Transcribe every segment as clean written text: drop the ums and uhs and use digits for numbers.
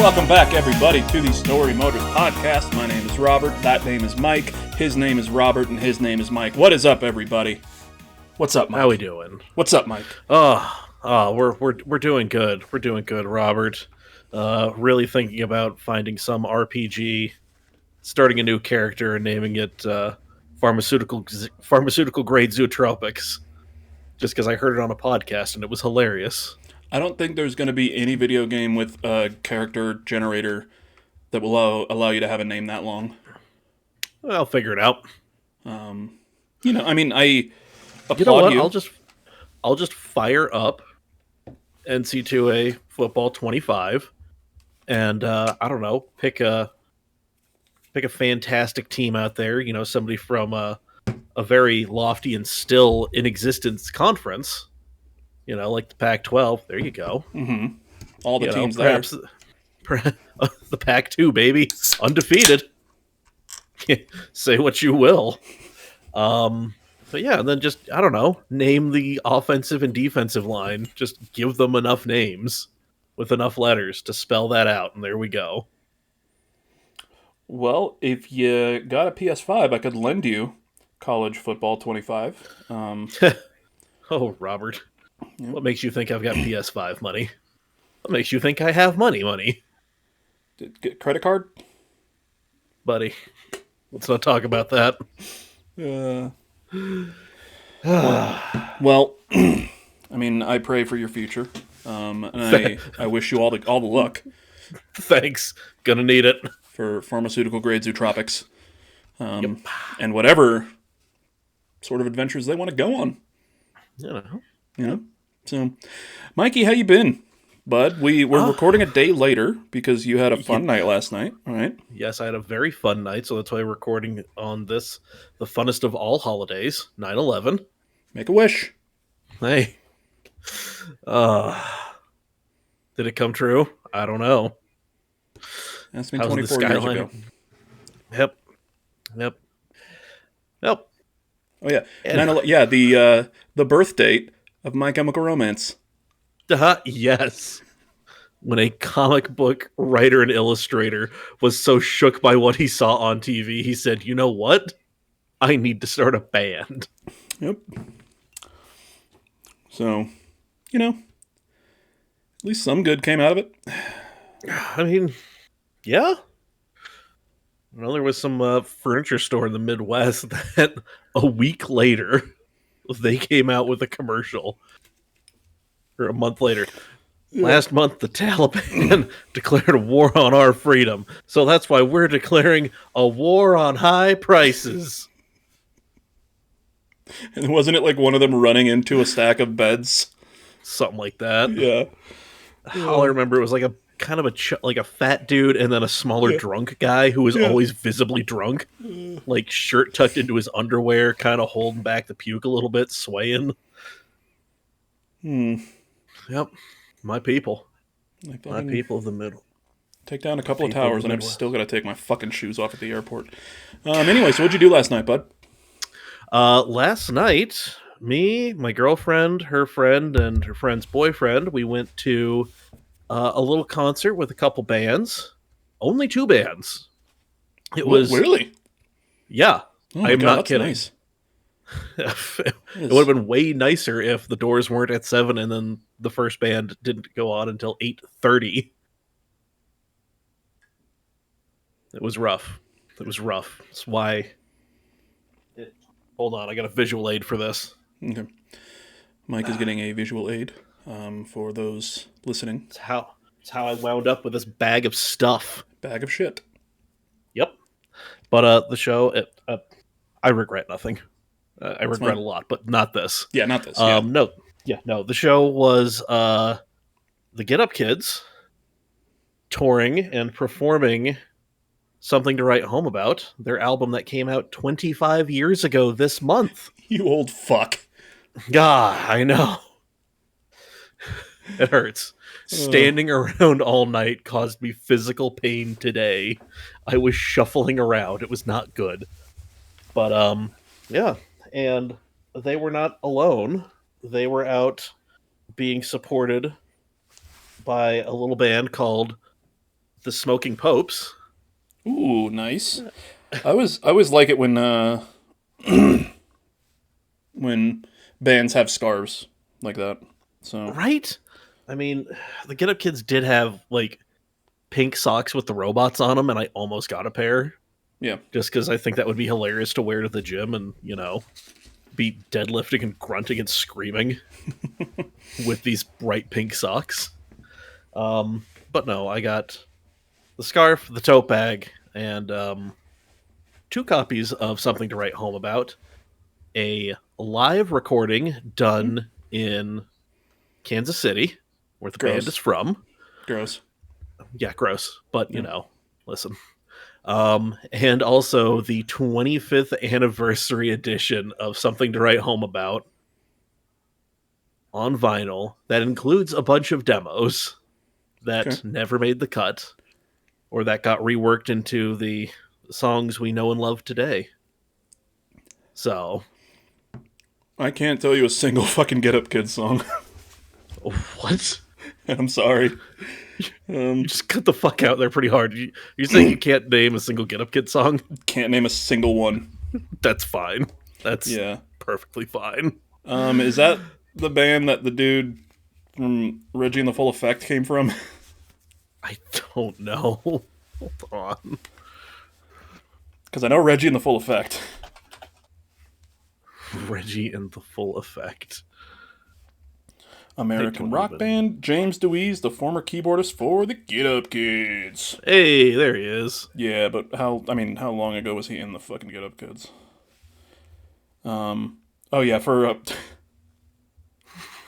Welcome back, everybody, to the Story Motors Podcast. My name is Robert, that name is Mike, his name is Robert, and his name is Mike. What is up, everybody? What's up, Mike? How we doing? What's up, Mike? We're doing good. We're doing good, Robert. Really thinking about finding some RPG, starting a new character and naming it pharmaceutical grade zootropics. Just because I heard it on a podcast and it was hilarious. I don't think there's going to be any video game with a character generator that will allow you to have a name that long. I'll figure it out. I applaud You know what? you. I'll just fire up NC2A Football 25, and I don't know, pick a fantastic team out there. You know, somebody from a very lofty and still in existence conference. You know, like the Pac-12. There you go. Mm-hmm. All the teams perhaps, there. The Pac-2, baby, undefeated. Say what you will. But yeah, and then just, I don't know, name the offensive and defensive line. Just give them enough names with enough letters to spell that out, and there we go. Well, if you got a PS5, I could lend you College Football 25. Oh, Robert. Yep. What makes you think I've got PS5 money? What makes you think I have money? Get credit card? Buddy, let's not talk about that. Well, I mean, I pray for your future, and I wish you all the luck. Thanks. Gonna need it. For pharmaceutical grade zootropics, Yep. and whatever sort of adventures they want to go on. You know. So, Mikey, how you been, bud? We're recording a day later because you had a fun night last night. All right. Yes, I had a very fun night, so that's why we're recording on this, the funnest of all holidays, 9/11. Make a wish. Hey. Did it come true? I don't know. That's been 24 years ago. Yep. Oh yeah, the birth date of My Chemical Romance. Yes. When a comic book writer and illustrator was so shook by what he saw on TV, he said, "You know what? I need to start a band." Yep. So, at least some good came out of it. I mean, yeah. Well, there was some furniture store in the Midwest that a week later, they came out with a commercial. Or a month later. Yeah. Last month, the Taliban declared a war on our freedom. So that's why we're declaring a war on high prices. And wasn't it like one of them running into a stack of beds? Something like that. Yeah. All I remember, it was like a kind of like a fat dude and then a smaller drunk guy who was always visibly drunk. Like shirt tucked into his underwear, kind of holding back the puke a little bit, swaying. Yep. My people. My people of the middle. Take down a couple of towers and I'm still going to take my fucking shoes off at the airport. Anyway, so what'd you do last night, bud? Last night, me, my girlfriend, her friend, and her friend's boyfriend, we went to a little concert with a couple bands. Only 2 bands. It was... Really? Yeah. Oh I'm not kidding. Nice. It would have been way nicer if the doors weren't at 7 and then the first band didn't go on until 8:30. It was rough. That's why... Hold on, I got a visual aid for this. Okay. Mike is getting a visual aid for those listening. It's how I wound up with this bag of stuff. Bag of shit. Yep. But the show, I regret nothing. I regret a lot, but not this. Yeah, not this. No. The show was the Get Up Kids touring and performing Something to Write Home About, their album that came out 25 years ago this month. You old fuck. God, I know. It hurts. Standing around all night caused me physical pain today. I was shuffling around. It was not good. But, yeah. And they were not alone. They were out being supported by a little band called the Smoking Popes. Ooh, nice. I always like it when bands have scarves like that. So Right? I mean, the Get Up Kids did have like pink socks with the robots on them, and I almost got a pair yeah, just because I think that would be hilarious to wear to the gym and, be deadlifting and grunting and screaming with these bright pink socks. But no, I got the scarf, the tote bag, and two copies of Something to Write Home About, a live recording done in Kansas City, where the band is gross, from. gross. Yeah, gross, but Yeah. listen. And also the 25th anniversary edition of Something to Write Home About on vinyl that includes a bunch of demos Okay. that never made the cut or that got reworked into the songs we know and love today. So, I can't tell you a single fucking Get Up Kids song. what? I'm sorry. You just cut the fuck out there pretty hard. You're saying you can't name a single Get Up Kid song? Can't name a single one. That's fine. That's Yeah. perfectly fine. Is that the band that the dude from Reggie and the Full Effect came from? I don't know. Hold on. Because I know Reggie and the Full Effect. Reggie and the Full Effect. American rock band, James DeWeese, the former keyboardist for the Get Up Kids. Hey, there he is. Yeah, but how long ago was he in the fucking Get Up Kids? Oh yeah, for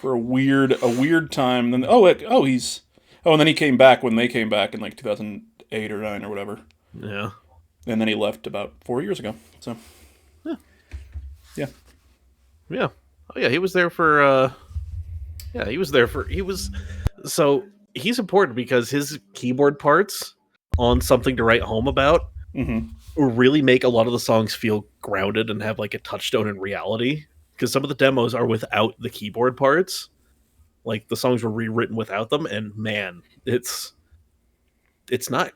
a weird time. Then and then he came back when they came back in like 2008 or 9 or whatever. Yeah. And then he left about 4 years ago. So yeah. Yeah. Oh yeah, he was there for so he's important because his keyboard parts on Something to Write Home About really make a lot of the songs feel grounded and have like a touchstone in reality. Because some of the demos are without the keyboard parts. Like the songs were rewritten without them, and man, it's not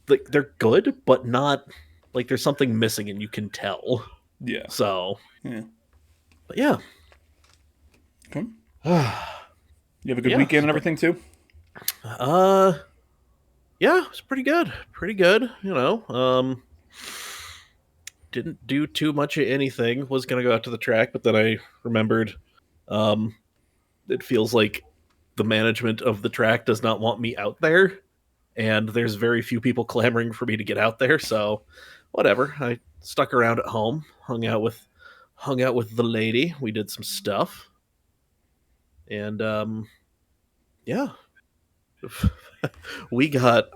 like they're good, but not like there's something missing and you can tell. Yeah. So Yeah. but yeah. Okay. You have a good weekend and everything too? Yeah, it was pretty good. Pretty good, didn't do too much of anything. Was gonna go out to the track, but then I remembered it feels like the management of the track does not want me out there, and there's very few people clamoring for me to get out there, so whatever. I stuck around at home, hung out with the lady. We did some stuff. And yeah.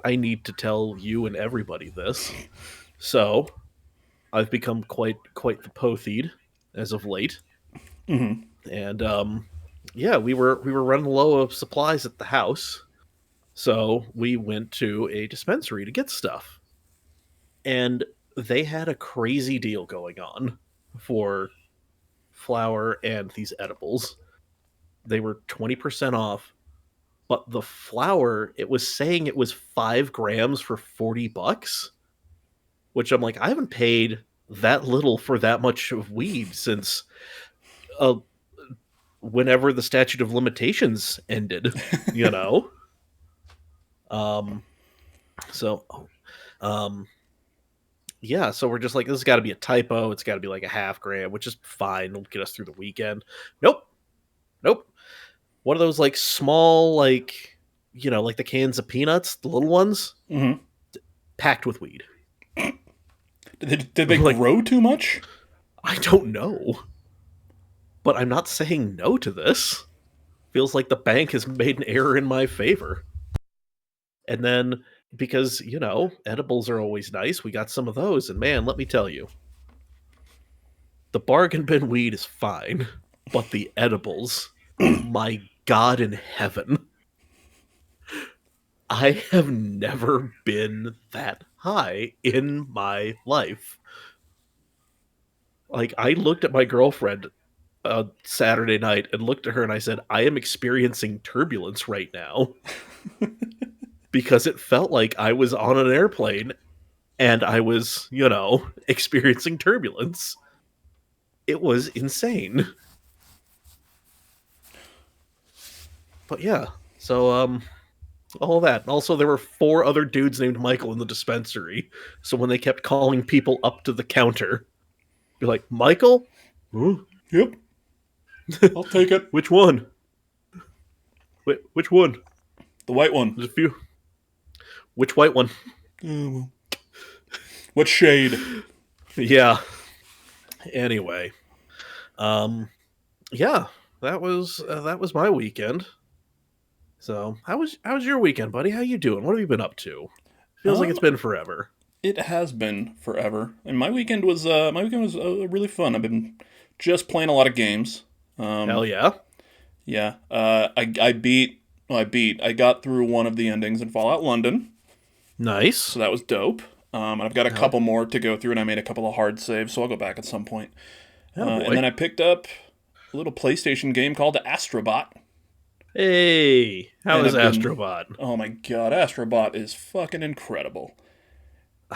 I need to tell you and everybody this. So, I've become quite the pothied as of late. And yeah, we were running low of supplies at the house. So, we went to a dispensary to get stuff. And they had a crazy deal going on for flour and these edibles. They were 20% off, but the flour, it was saying it was 5 grams for $40, which I'm like, I haven't paid that little for that much of weed since whenever the statute of limitations ended, you know? So, yeah, so we're just like, this has got to be a typo. It's got to be like a half gram, which is fine. It'll get us through the weekend. Nope. One of those like small, like, like the cans of peanuts, the little ones, packed with weed. Did they grow too much? I don't know. But I'm not saying no to this. Feels like the bank has made an error in my favor. And then, because, edibles are always nice, we got some of those. And man, let me tell you, the bargain bin weed is fine. But the edibles, my God in heaven, I have never been that high in my life. Like, I looked at my girlfriend Saturday night and looked at her and I said, I am experiencing turbulence right now. because it felt like I was on an airplane and I was, experiencing turbulence. It was insane. But yeah, so all that. Also, there were 4 other dudes named Michael in the dispensary. So when they kept calling people up to the counter, be like, Michael? Huh? Yep. I'll take it. Which one? Wait, which one? The white one. There's a few. Which white one? What shade? Yeah. Anyway, yeah, that was my weekend. So, how was your weekend, buddy? How you doing? What have you been up to? Feels like it's been forever. It has been forever, and my weekend was really fun. I've been just playing a lot of games. Hell yeah. Yeah. I got through one of the endings in Fallout London, Nice. so that was dope. I've got a couple more to go through, and I made a couple of hard saves, so I'll go back at some point. And then I picked up a little PlayStation game called Astrobot. Hey, how is Astrobot? Oh my god, Astrobot is fucking incredible.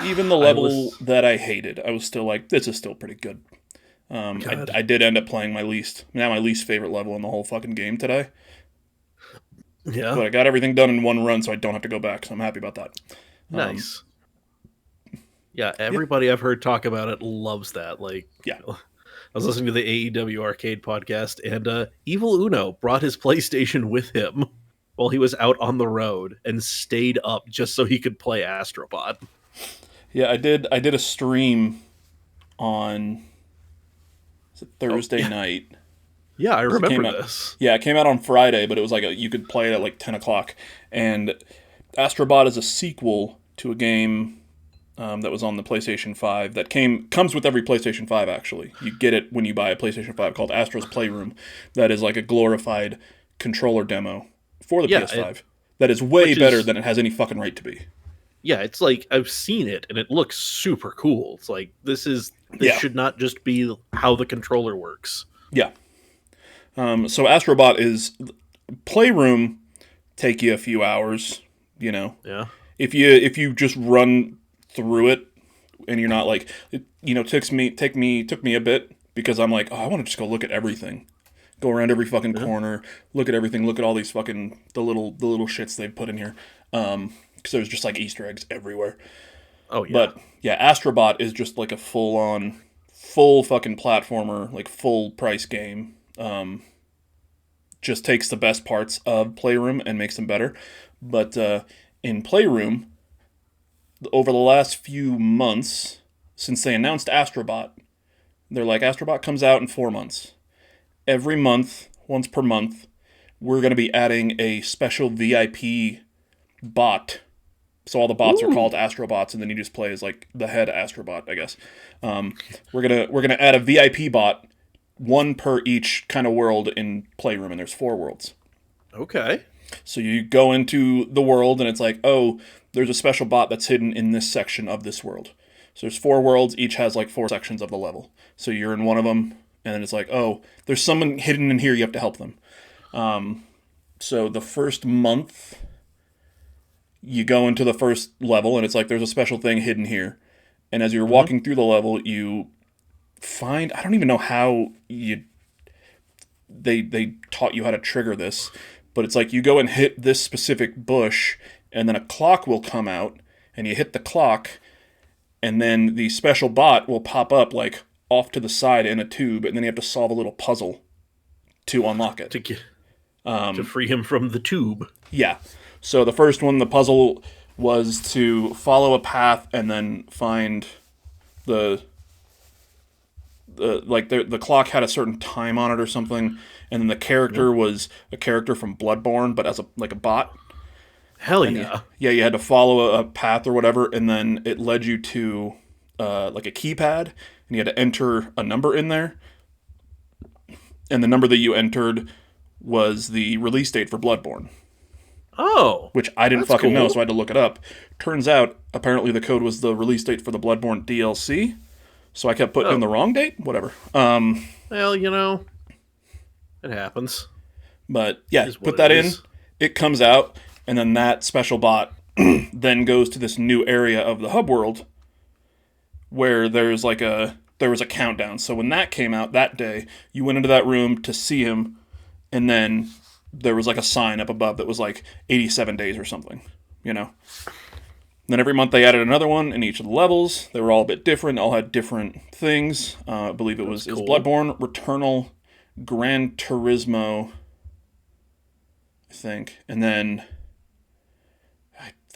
Even the level that I hated, I was still like, this is still pretty good. I did end up playing my least favorite level in the whole fucking game today. Yeah. But I got everything done in one run, so I don't have to go back, so I'm happy about that. Nice. Yeah, everybody I've heard talk about it loves that. Like, yeah. I was listening to the AEW Arcade podcast, and Evil Uno brought his PlayStation with him while he was out on the road and stayed up just so he could play Astrobot. Yeah, I did a stream on Thursday night. Yeah, I remember this. Yeah, it came out on Friday, but it was like you could play it at like 10 o'clock. And Astrobot is a sequel to a game that was on the PlayStation 5 that comes with every PlayStation 5, actually. You get it when you buy a PlayStation 5 called Astro's Playroom. That is like a glorified controller demo for the PS5. That is way better than it has any fucking right to be. Yeah, it's like, I've seen it, and it looks super cool. It's like, this should not just be how the controller works. Yeah. So Astrobot is... Playroom take you a few hours, Yeah. If you just run through it, and you're not like... took me a bit, because I'm like, I want to just go look at everything. Go around every fucking corner, look at everything, look at all these fucking... The little shits they've put in here. Because there's just like Easter eggs everywhere. Oh yeah. But yeah, Astrobot is just like a full fucking platformer, like full price game. Just takes the best parts of Playroom and makes them better. But in Playroom, over the last few months, since they announced Astrobot, they're like, Astrobot comes out in 4 months. Every month, once per month, we're going to be adding a special VIP bot. So all the bots are called Astrobots, and then you just play as like the head Astrobot, I guess. We're gonna add a VIP bot, one per each kind of world in Playroom, and there's 4 worlds. Okay. So you go into the world, and it's like, oh, there's a special bot that's hidden in this section of this world. So there's 4 worlds, each has like 4 sections of the level. So you're in one of them, and then it's like, oh, there's someone hidden in here, you have to help them. So the first month... You go into the first level, and it's like, there's a special thing hidden here. And as you're walking through the level, you find... I don't even know how they taught you how to trigger this. But it's like, you go and hit this specific bush, and then a clock will come out, and you hit the clock, and then the special bot will pop up, like, off to the side in a tube, and then you have to solve a little puzzle to unlock it. To free him from the tube. Yeah. So the first one, the puzzle was to follow a path and then find the clock had a certain time on it or something, and then the character was a character from Bloodborne, but as a bot. Hell yeah. You had to follow a path or whatever, and then it led you to like a keypad, and you had to enter a number in there, and the number that you entered was the release date for Bloodborne. Oh. Which I didn't fucking know, so I had to look it up. Turns out, apparently the code was the release date for the Bloodborne DLC, so I kept putting in the wrong date? Whatever. Well, it happens. But, yeah, put that in, it comes out, and then that special bot then goes to this new area of the hub world where there was a countdown. So when that came out that day, you went into that room to see him, and then there was like a sign up above that was like 87 days or something, you know. Then every month they added another one in each of the levels. They were all a bit different. All had different things. I believe it was cool. Bloodborne, Returnal, Gran Turismo, I think, and then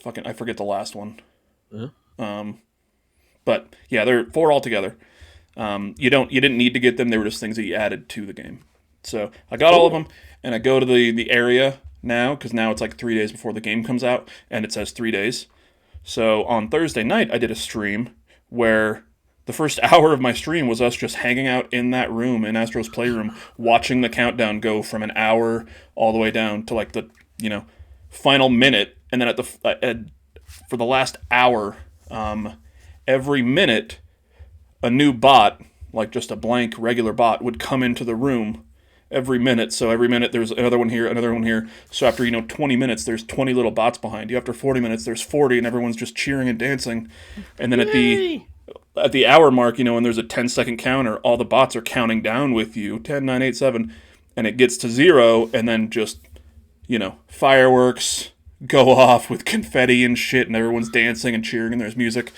I forget the last one. Yeah. But yeah, they're four altogether. You didn't need to get them. They were just things that you added to the game. So I got all of them, and I go to the area now because now it's like 3 days before the game comes out, and it says 3 days. So on Thursday night, I did a stream where the first hour of my stream was us just hanging out in that room in Astro's Playroom, watching the countdown go from an hour all the way down to like the final minute, and then for the last hour, every minute, a new bot, like just a blank regular bot, would come into the room every minute. So every minute there's another one here, another one here. So after 20 minutes, there's 20 little bots behind you. After 40 minutes, there's 40, and everyone's just cheering and dancing. And then at the hour mark, when there's a 10-second counter, all the bots are counting down with you, 10, 9, 8, 7, and it gets to 0, and then just fireworks go off with confetti and shit, and everyone's dancing and cheering, and there's music.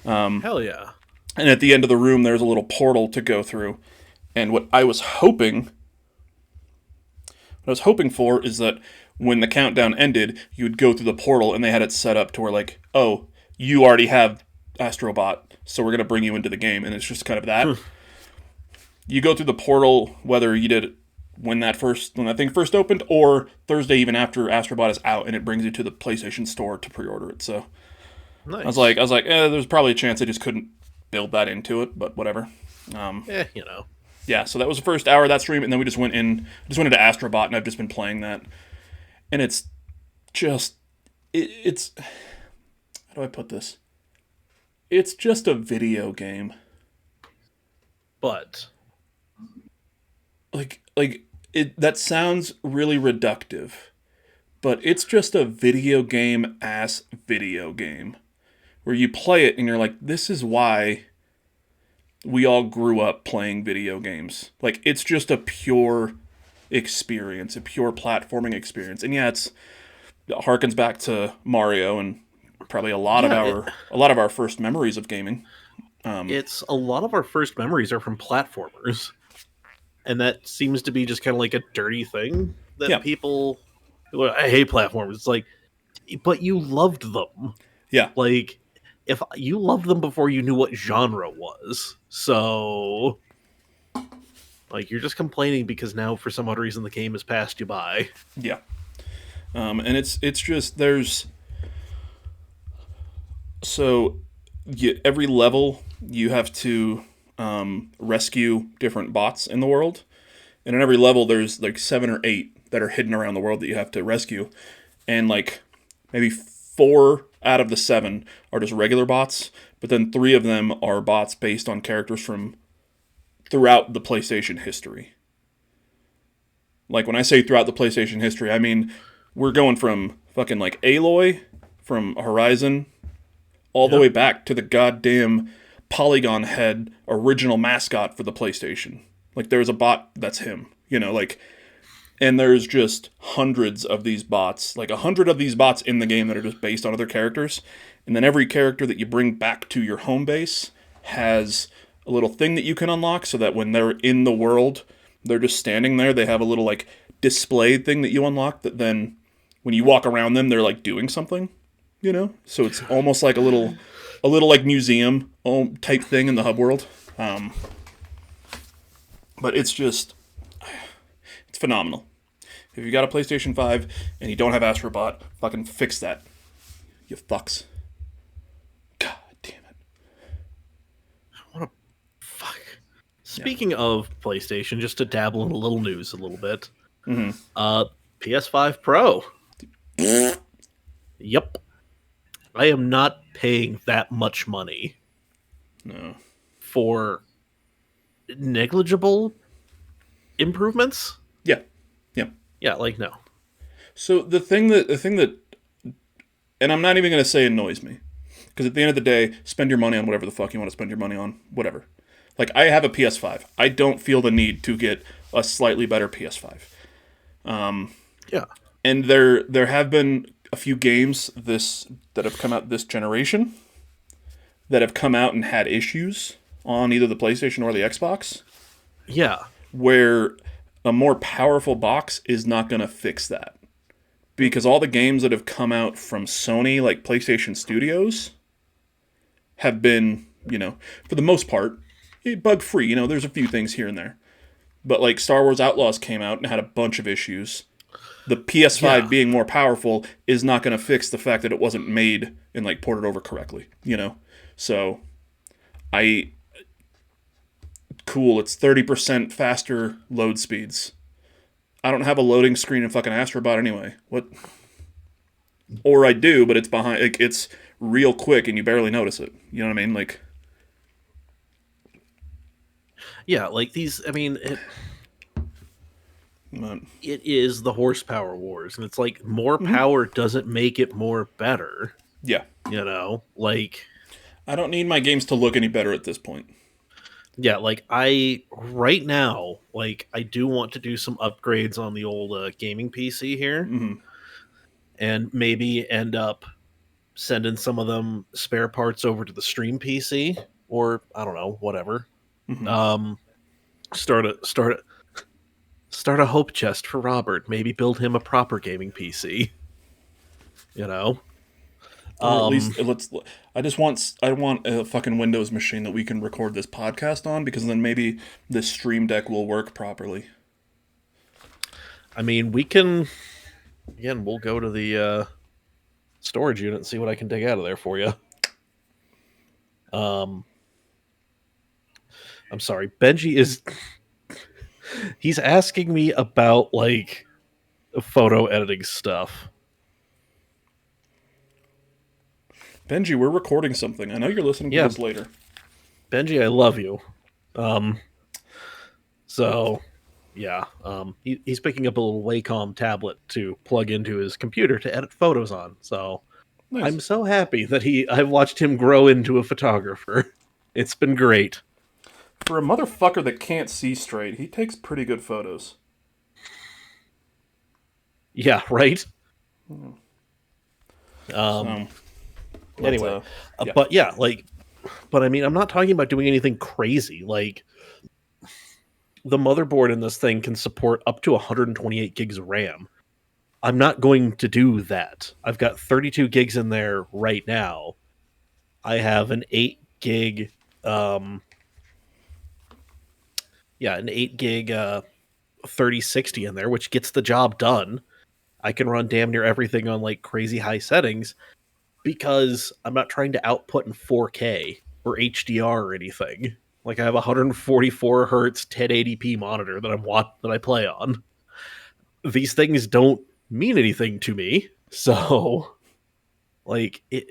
Hell yeah. And at the end of the room, there's a little portal to go through. And what I was hoping for is that when the countdown ended, you would go through the portal, and they had it set up to where, like, oh, you already have Astrobot, so we're going to bring you into the game. And it's just kind of that. You go through the portal, whether you did it when that thing first opened, or Thursday even after Astrobot is out, and it brings you to the PlayStation Store to pre-order it. So nice. I was like, there's probably a chance I just couldn't build that into it, but whatever. Yeah, so that was the first hour of that stream, and then we just went into Astrobot, and I've just been playing that. And it's just, it's how do I put this? It's just a video game. But that sounds really reductive, but it's just a video game where you play it and you're like, this is why we all grew up playing video games. Like, it's just a pure experience, a pure platforming experience. And yeah, it harkens back to Mario and probably a lot of our first memories of gaming. It's a lot of our first memories are from platformers. And that seems to be just kind of like a dirty thing that people, I hate platformers. It's like, but you loved them. Yeah. Like, if you loved them before you knew what genre was. So, like, you're just complaining because now for some odd reason the game has passed you by. Yeah. And it's just, every level you have to rescue different bots in the world, and in every level there's like 7 or 8 that are hidden around the world that you have to rescue, and like maybe 4 out of the 7 are just regular bots, but then 3 of them are bots based on characters from throughout the PlayStation history. Like, when I say throughout the PlayStation history, I mean we're going from fucking like Aloy from Horizon all the way back to the goddamn Polygon Head original mascot for the PlayStation. Like, there's a bot that's him, and there's just hundreds of these bots, like 100 of these bots in the game that are just based on other characters. And then every character that you bring back to your home base has a little thing that you can unlock, so that when they're in the world, they're just standing there. They have a little like display thing that you unlock that then when you walk around them, they're like doing something, So it's almost like a little like museum type thing in the hub world. But it's phenomenal. If you got a PlayStation 5 and you don't have Astrobot, fucking fix that. You fucks. God damn it. What a fuck. Speaking of PlayStation, just to dabble in a little news a little bit. PS5 Pro. Yep. I am not paying that much money. No. For negligible improvements? Yeah. Yeah, like, no. So the thing that and I'm not even going to say annoys me, because at the end of the day, spend your money on whatever the fuck you want to spend your money on, whatever. Like, I have a PS5. I don't feel the need to get a slightly better PS5. Yeah. And there have been a few games this that have come out this generation that have come out and had issues on either the PlayStation or the Xbox, Yeah. where a more powerful box is not going to fix that. Because all the games that have come out from Sony, like PlayStation Studios, have been, for the most part, bug free. There's a few things here and there. But like Star Wars Outlaws came out and had a bunch of issues. The PS5 Yeah. being more powerful is not going to fix the fact that it wasn't made and like ported over correctly. So I cool, it's 30% faster load speeds. I don't have a loading screen in fucking Astrobot anyway. What? Or I do, but it's behind. Like, it's real quick, and you barely notice it. You know what I mean? Like, Yeah, like these, I mean, uh, it is the horsepower wars, and it's like more power doesn't make it more better, yeah. Like, I don't need my games to look any better at this point. yeah, like I right now, like I do want to do some upgrades on the old gaming PC here, and maybe end up sending some of them spare parts over to the stream PC, or I don't know, whatever. Um, start a hope chest for Robert. Maybe build him a proper gaming PC. You know, Or at um, least let's. I want a fucking Windows machine that we can record this podcast on, because then maybe this Stream Deck will work properly. I mean, we can again. We'll go to the storage unit and see what I can dig out of there for you. Um, I'm sorry, Benji is he's asking me about like photo editing stuff. Benji, we're recording something. I know you're listening to Yeah, this later. Benji, I love you. Um, so yeah, he's picking up a little Wacom tablet to plug into his computer to edit photos on. So I'm Nice. so happy that I've watched him grow into a photographer. It's been great. For a motherfucker that can't see straight, he takes pretty good photos. Yeah, right. So, but Anyway, yeah. but yeah, like, but I mean, I'm not talking about doing anything crazy. Like, the motherboard in this thing can support up to 128 gigs of RAM. I'm not going to do that. I've got 32 gigs in there right now. I have an 8 gig, um, an 8 gig 3060 in there, which gets the job done. I can run damn near everything on like crazy high settings because I'm not trying to output in 4K or HDR or anything. Like I have a 144 hertz 1080p monitor that I play on. These things don't mean anything to me. So, like it,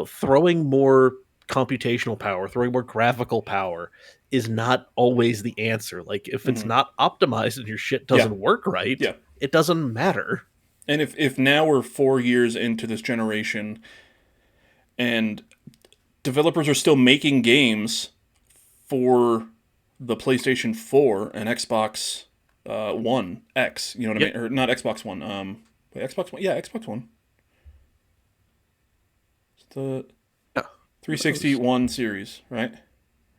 throwing more computational power, throwing more graphical power is not always the answer. Like if it's not optimized and your shit Yeah. doesn't work right, Yeah. it doesn't matter. And if now we're 4 years into this generation and developers are still making games for the PlayStation 4 and Xbox One X, you know what I Yep. mean? Or not Xbox One. Wait, Xbox One. Yeah, Xbox One. It's the Yeah. 360 One series, right?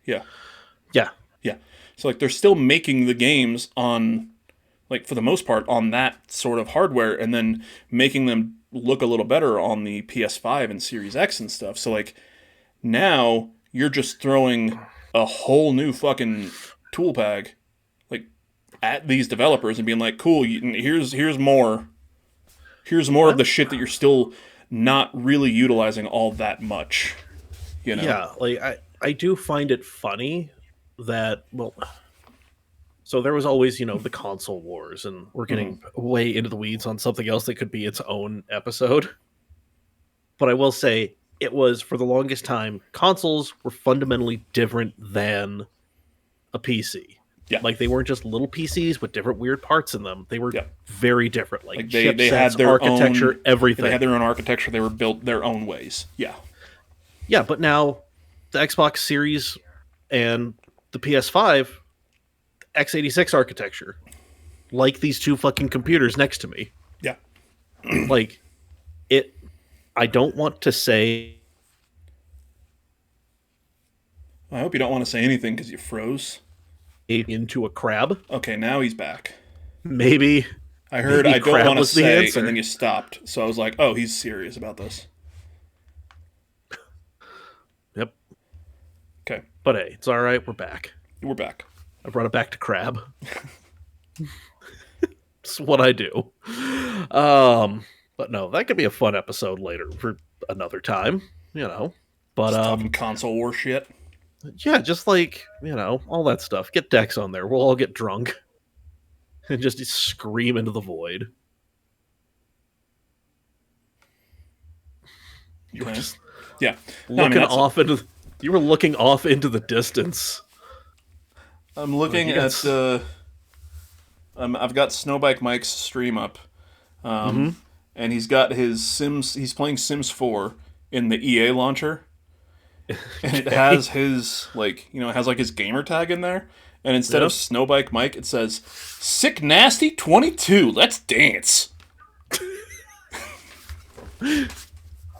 Yeah. Yeah. Yeah. So like they're still making the games on, like, for the most part on that sort of hardware, and then making them look a little better on the PS5 and Series X and stuff. So like now you're just throwing a whole new fucking tool bag like at these developers and being like, "Cool, here's more of I'm the shit that you're still not really utilizing all that much." You know? Yeah, like I do find it funny that so there was always, the console wars, and we're getting way into the weeds on something else that could be its own episode. But I will say it was for the longest time consoles were fundamentally different than a PC. Yeah. Like, they weren't just little PCs with different weird parts in them. They were very different. Like they had chipsets, their architecture, own everything. They had their own architecture. They were built their own ways. Yeah. Yeah, but now the Xbox Series and the PS5, x86 architecture, like these two fucking computers next to me. Yeah. Like, it. I don't want to say. I hope you don't want to say anything because you froze. Into a crab. Okay, now he's back. Maybe. I heard Maybe I don't crab want to was the say, answer. and then you stopped. So I was like, oh, he's serious about this. Yep. Okay. But hey, it's all right. We're back. We're back. I brought it back to crab. It's what I do. But no, that could be a fun episode later for another time, you know. But talking console war shit. Yeah, just like, you know, all that stuff. Get Dex on there. We'll all get drunk and just scream into the void. You were just looking off into. You were looking off into the distance. I'm looking at. I've got Snowbike Mike's stream up, and he's got his Sims. He's playing Sims 4 in the EA launcher, and it has his his gamer tag in there. And instead of Snowbike Mike, it says "Sick Nasty 22. Let's dance."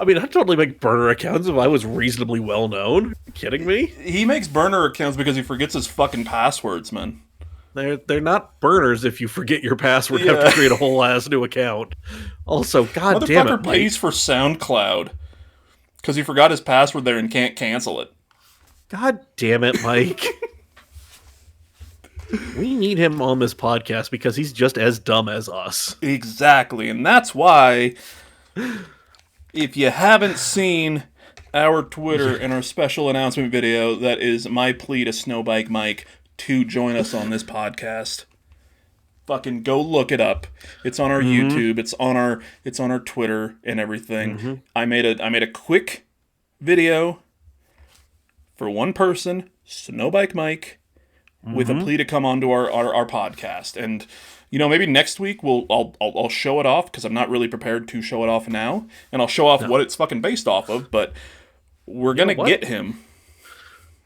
I mean, I'd totally make burner accounts if I was reasonably well known. Are you kidding me? He makes burner accounts because he forgets his fucking passwords, man. They're not burners if you forget your password and have to create a whole ass new account. Also, god damn it, Motherfucker pays for SoundCloud because he forgot his password there and can't cancel it. God damn it, Mike. We need him on this podcast because he's just as dumb as us. Exactly, and that's why if you haven't seen our Twitter and our special announcement video, that is my plea to Snowbike Mike to join us on this podcast. Fucking go look it up. It's on our YouTube. It's on our Twitter and everything. I made a quick video for one person, Snowbike Mike, with a plea to come onto our podcast. And maybe next week I'll show it off because I'm not really prepared to show it off now, and I'll show off what it's fucking based off of. But we're gonna get him.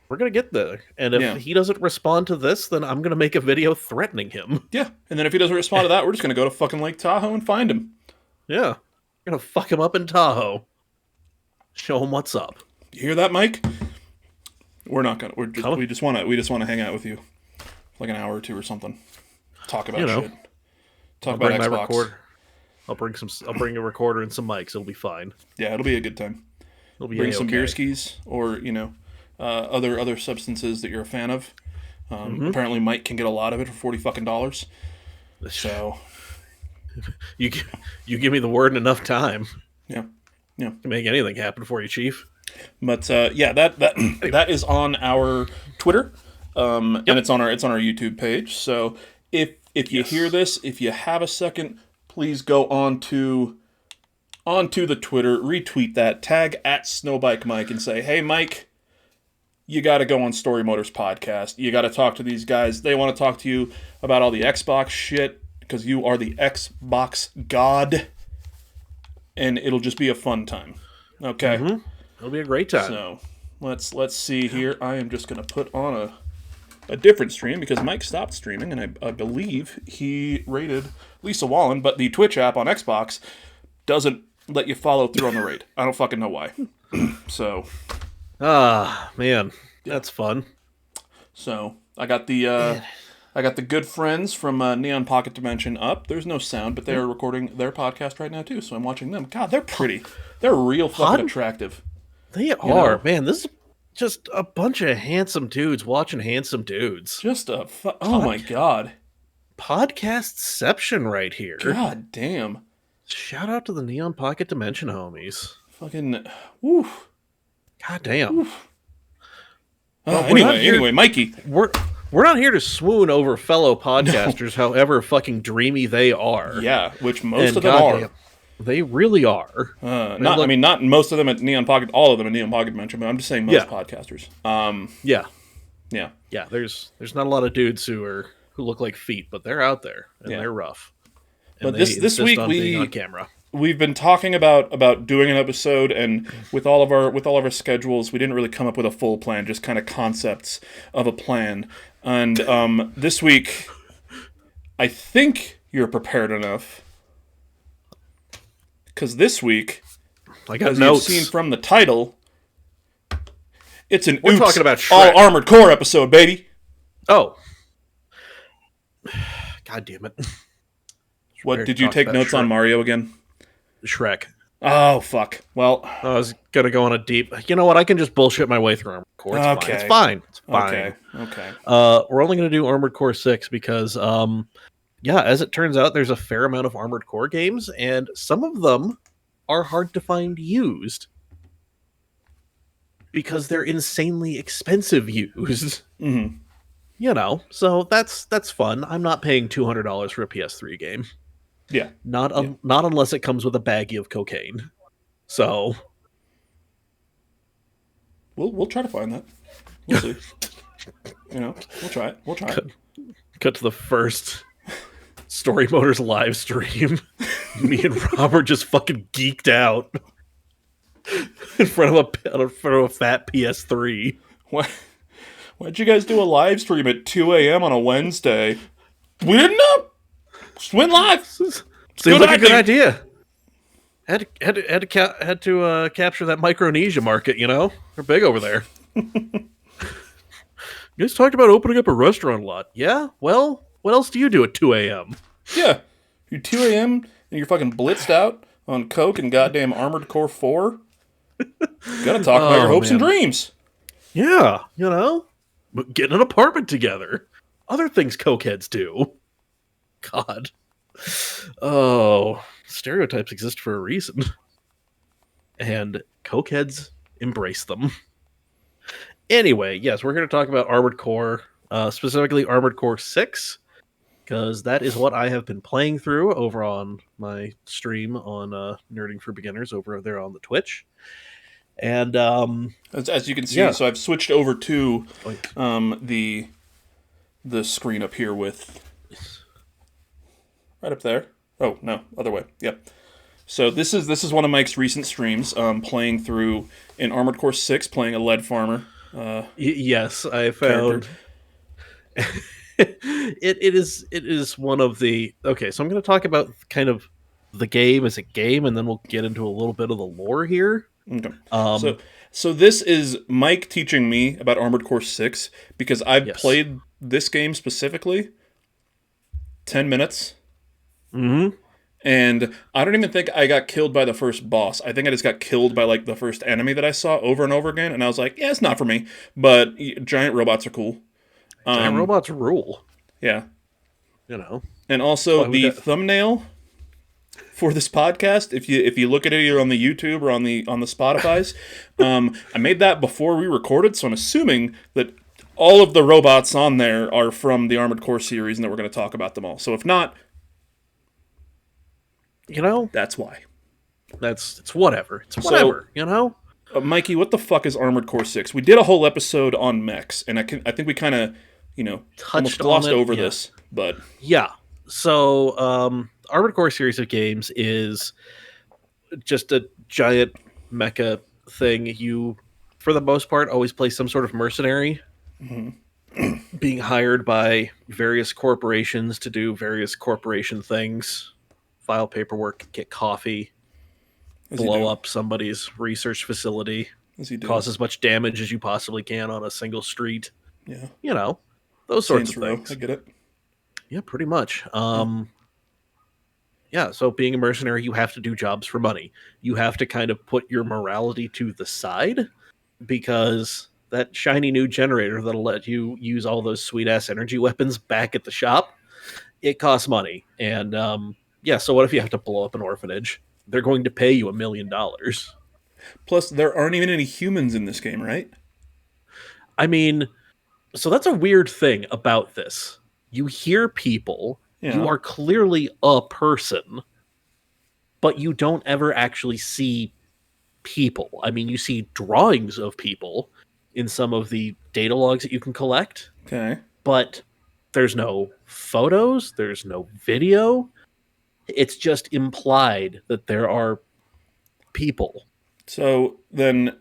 We're gonna get there, and if he doesn't respond to this, then I'm gonna make a video threatening him. Yeah, and then if he doesn't respond to that, we're just gonna go to fucking Lake Tahoe and find him. Yeah, we're gonna fuck him up in Tahoe. Show him what's up. You hear that, Mike? We're not gonna. We just want to hang out with you, like an hour or two or something. Talk about shit. Talk about Xbox. I'll bring a recorder and some mics. It'll be fine. Yeah, it'll be a good time. It'll be bring some beer skis or other substances that you're a fan of. Apparently, Mike can get a lot of it for $40. So you give me the word in enough time. Yeah. Can make anything happen for you, Chief. But that is on our Twitter, and it's on our YouTube page. So if you hear this, if you have a second, please go onto the Twitter, retweet that, tag at Snowbike Mike, and say, "Hey Mike, you got to go on Story Motors podcast. You got to talk to these guys. They want to talk to you about all the Xbox shit because you are the Xbox god, and it'll just be a fun time." Okay. It'll be a great time. So, let's see here. I am just going to put on a different stream because Mike stopped streaming, and I believe he raided Lisa Wallen, but the Twitch app on Xbox doesn't let you follow through on the raid. I don't fucking know why. So. Man. That's fun. So, I got the good friends from Neon Pocket Dimension up. There's no sound, but they are recording their podcast right now, too, so I'm watching them. God, they're pretty. They're real fucking attractive. They are. Man, this is just a bunch of handsome dudes watching handsome dudes. Just oh my god. Podcastception right here. God damn. Shout out to the Neon Pocket Dimension homies. Fucking, woof. God damn. Anyway, Mikey. We're not here to swoon over fellow podcasters, however fucking dreamy they are. Yeah, which most of them are. Damn, they really are. Not most of them at Neon Pocket, all of them at Neon Pocket Dimension, but I'm just saying most podcasters. Yeah. Yeah. Yeah, there's not a lot of dudes who look like feet, but they're out there and Yeah. they're rough. And But they this insist week on being on camera. we've been talking about doing an episode, and with all of our schedules, we didn't really come up with a full plan, just kind of concepts of a plan. And this week, I think you're prepared enough, because this week, I got as you've seen notes. from the title, it's an We're Oops talking about All Shrek. Armored Core episode, baby. Oh. God damn it. What, We're did you talking take about notes on Shrek. Mario again? Shrek. Oh fuck. Well, I was gonna go on a deep. You know what? I can just bullshit my way through Armored Core. It's fine. okay. It's fine. It's fine. Okay. We're only gonna do Armored Core 6 because, yeah, as it turns out, there's a fair amount of Armored Core games, and some of them are hard to find used because they're insanely expensive used. Mm-hmm. You know, so that's fun. I'm not paying $200 for a PS3 game. Yeah. Not Yeah. not unless it comes with a baggie of cocaine. So We'll try to find that. We'll see. We'll try it. We'll try it. cut to the first Story Motors live stream. Me and Robert just fucking geeked out in front of a fat PS3. Why'd you guys do a live stream at 2 a.m. on a Wednesday? We didn't know. Just went live. Seems Good like a good idea. idea. Had to capture that Micronesia market. You know, they're big over there. You guys talked about opening up a restaurant a lot. Yeah. Well, what else do you do at 2 a.m.? Yeah. You're 2 a.m. and you're fucking blitzed out on coke and goddamn Armored Core 4. Gotta talk about your hopes and dreams. Yeah, you know, getting an apartment together. Other things cokeheads do. God. Oh, stereotypes exist for a reason. And cokeheads embrace them. Anyway, yes, we're going to talk about Armored Core, specifically Armored Core 6, because that is what I have been playing through over on my stream on Nerding for Beginners over there on the Twitch. And As you can see, yeah. so I've switched over to Oh, yes. the screen up here with right up there. Oh no, other way. Yep. So this is one of Mike's recent streams, playing through in Armored Core 6, playing a lead farmer. Yes, I found it is one of the okay. So I'm going to talk about kind of the game as a game, and then we'll get into a little bit of the lore here. Okay. So this is Mike teaching me about Armored Core 6 because I've Yes. played this game specifically 10 minutes. Mm-hmm. And I don't even think I got killed by the first boss. I think I just got killed by like the first enemy that I saw over and over again, and I was like, yeah, it's not for me. But giant robots are cool. Giant robots rule. Yeah. You know. And also Why we the got- thumbnail for this podcast, if you look at it either on the YouTube or on the Spotify's, I made that before we recorded, so I'm assuming that all of the robots on there are from the Armored Core series and that we're going to talk about them all. So if not, You know, that's why. it's whatever. It's whatever. You know. Mikey, what the fuck is Armored Core 6? We did a whole episode on mechs, and I think we kind of, Touched almost on glossed it, over yeah. this, but Yeah. So, Armored Core series of games is just a giant mecha thing. You, for the most part, always play some sort of mercenary, being hired by various corporations to do various corporation things, file paperwork, get coffee, as you blow do. up somebody's research facility, As you do. cause as much damage as you possibly can on a single street. Yeah. You know, those sorts Saints of Row, things. I get it. Yeah, pretty much. Yeah, so being a mercenary, you have to do jobs for money. You have to kind of put your morality to the side because that shiny new generator that'll let you use all those sweet ass energy weapons back at the shop, it costs money. And yeah, so what if you have to blow up an orphanage? They're going to pay you $1 million. Plus, there aren't even any humans in this game, right? I mean, so that's a weird thing about this. You hear people, Yeah. you are clearly a person, but you don't ever actually see people. I mean, you see drawings of people, in some of the data logs that you can collect, Okay. but there's no photos, there's no video. It's just implied that there are people. So then,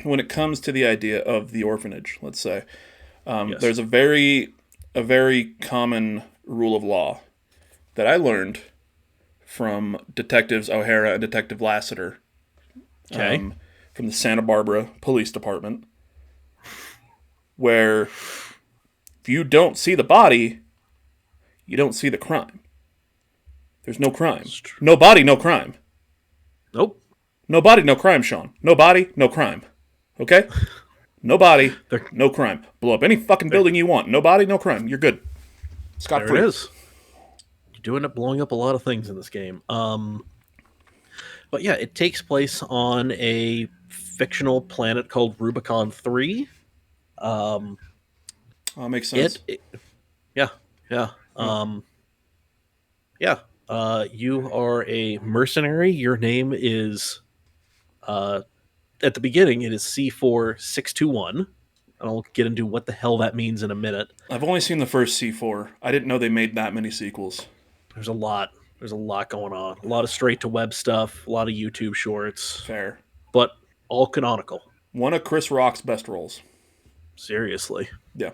when it comes to the idea of the orphanage, let's say, Yes. there's a very common rule of law that I learned from Detectives O'Hara and Detective Lassiter Okay. from the Santa Barbara Police Department, where if you don't see the body, you don't see the crime. There's no crime. No body, no crime. Nope. No body, no crime, Sean. No body, no crime. Okay? No body, There, no crime. Blow up any fucking there, building you want. No body, no crime. You're good. Scot there it free. is. You do end up blowing up a lot of things in this game. But yeah, it takes place on a fictional planet called Rubicon 3. Um, Makes sense. it yeah, yeah. Yeah. Yeah. You are a mercenary. Your name is uh at the beginning it is C4621. I'll get into what the hell that means in a minute. I've only seen the first C4. I didn't know they made that many sequels. There's a lot. There's a lot going on. A lot of straight to web stuff, a lot of YouTube shorts, Fair. but all canonical. One of Chris Rock's best roles. Seriously. Yeah.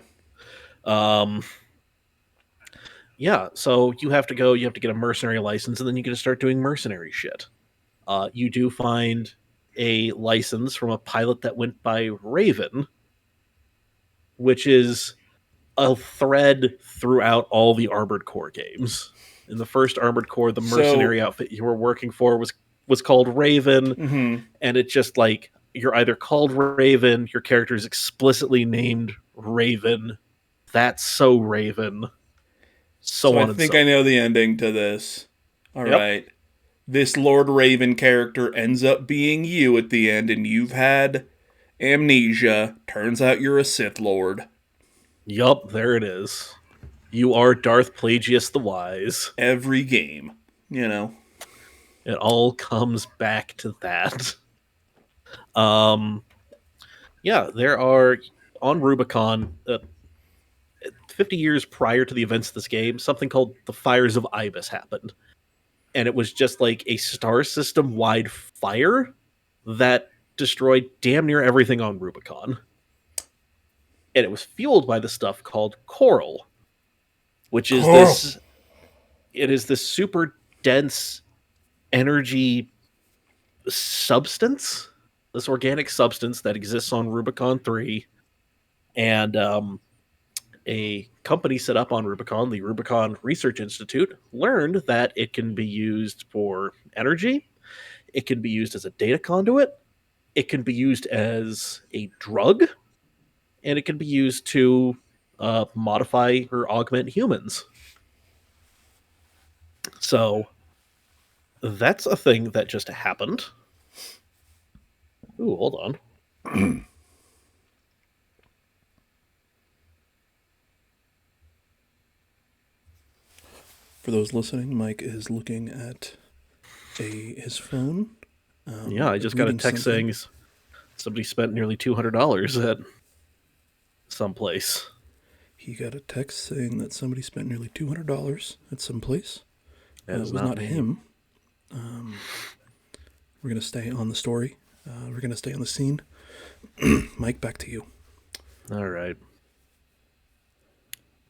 Um yeah, so you have to get a mercenary license, and then you get to start doing mercenary shit. You do find a license from a pilot that went by Raven, which is a thread throughout all the Armored Core games. In the first Armored Core, the So, mercenary outfit you were working for was called Raven, mm-hmm. and it's just like you're either called Raven, your character is explicitly named Raven, that's so Raven, So so I on and think so I know forth. the ending to this. All Yep. right. This Lord Raven character ends up being you at the end, and you've had amnesia. Turns out you're a Sith Lord. Yup, there it is. You are Darth Plagueis the Wise. Every game. You know. It all comes back to that. Um, yeah, there are on Rubicon, 50 years prior to the events of this game, something called the Fires of Ibis happened. And it was just like a star system wide fire that destroyed damn near everything on Rubicon. And it was fueled by the stuff called coral, which is Coral. this it is this super dense energy substance, this organic substance that exists on Rubicon 3. And a company set up on Rubicon, the Rubicon Research Institute, learned that it can be used for energy, it can be used as a data conduit, it can be used as a drug, and it can be used to modify or augment humans. So that's a thing that just happened. Ooh, hold on. For those listening, Mike is looking at his phone. Yeah, I just got a reading text something. saying somebody spent nearly $200 at someplace. He got a text saying that somebody spent nearly $200 at some place. That It is was not not me. him. We're going to stay on the story. We're going to stay on the scene. Mike, back to you. All right.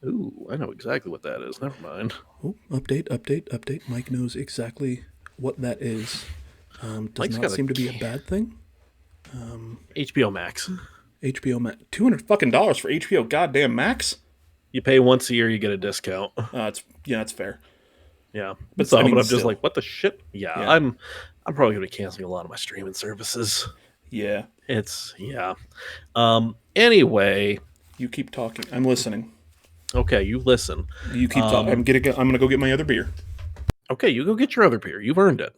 Ooh, I know exactly what that is. Never mind. Oh, update. Mike knows exactly what that is. Does Mike's not got a seem to be a bad thing. HBO Max. HBO Max, $200 for HBO goddamn Max. You pay once a year, you get a discount. That's fair. Yeah. But I So, but mean, I'm just still, like, what the shit? Yeah, yeah, I'm probably gonna be canceling a lot of my streaming services. yeah. It's yeah. Anyway, You keep talking. I'm listening. okay, you listen. You keep talking. Um, I'm gonna go get my other beer. okay, you go get your other beer. You've earned it.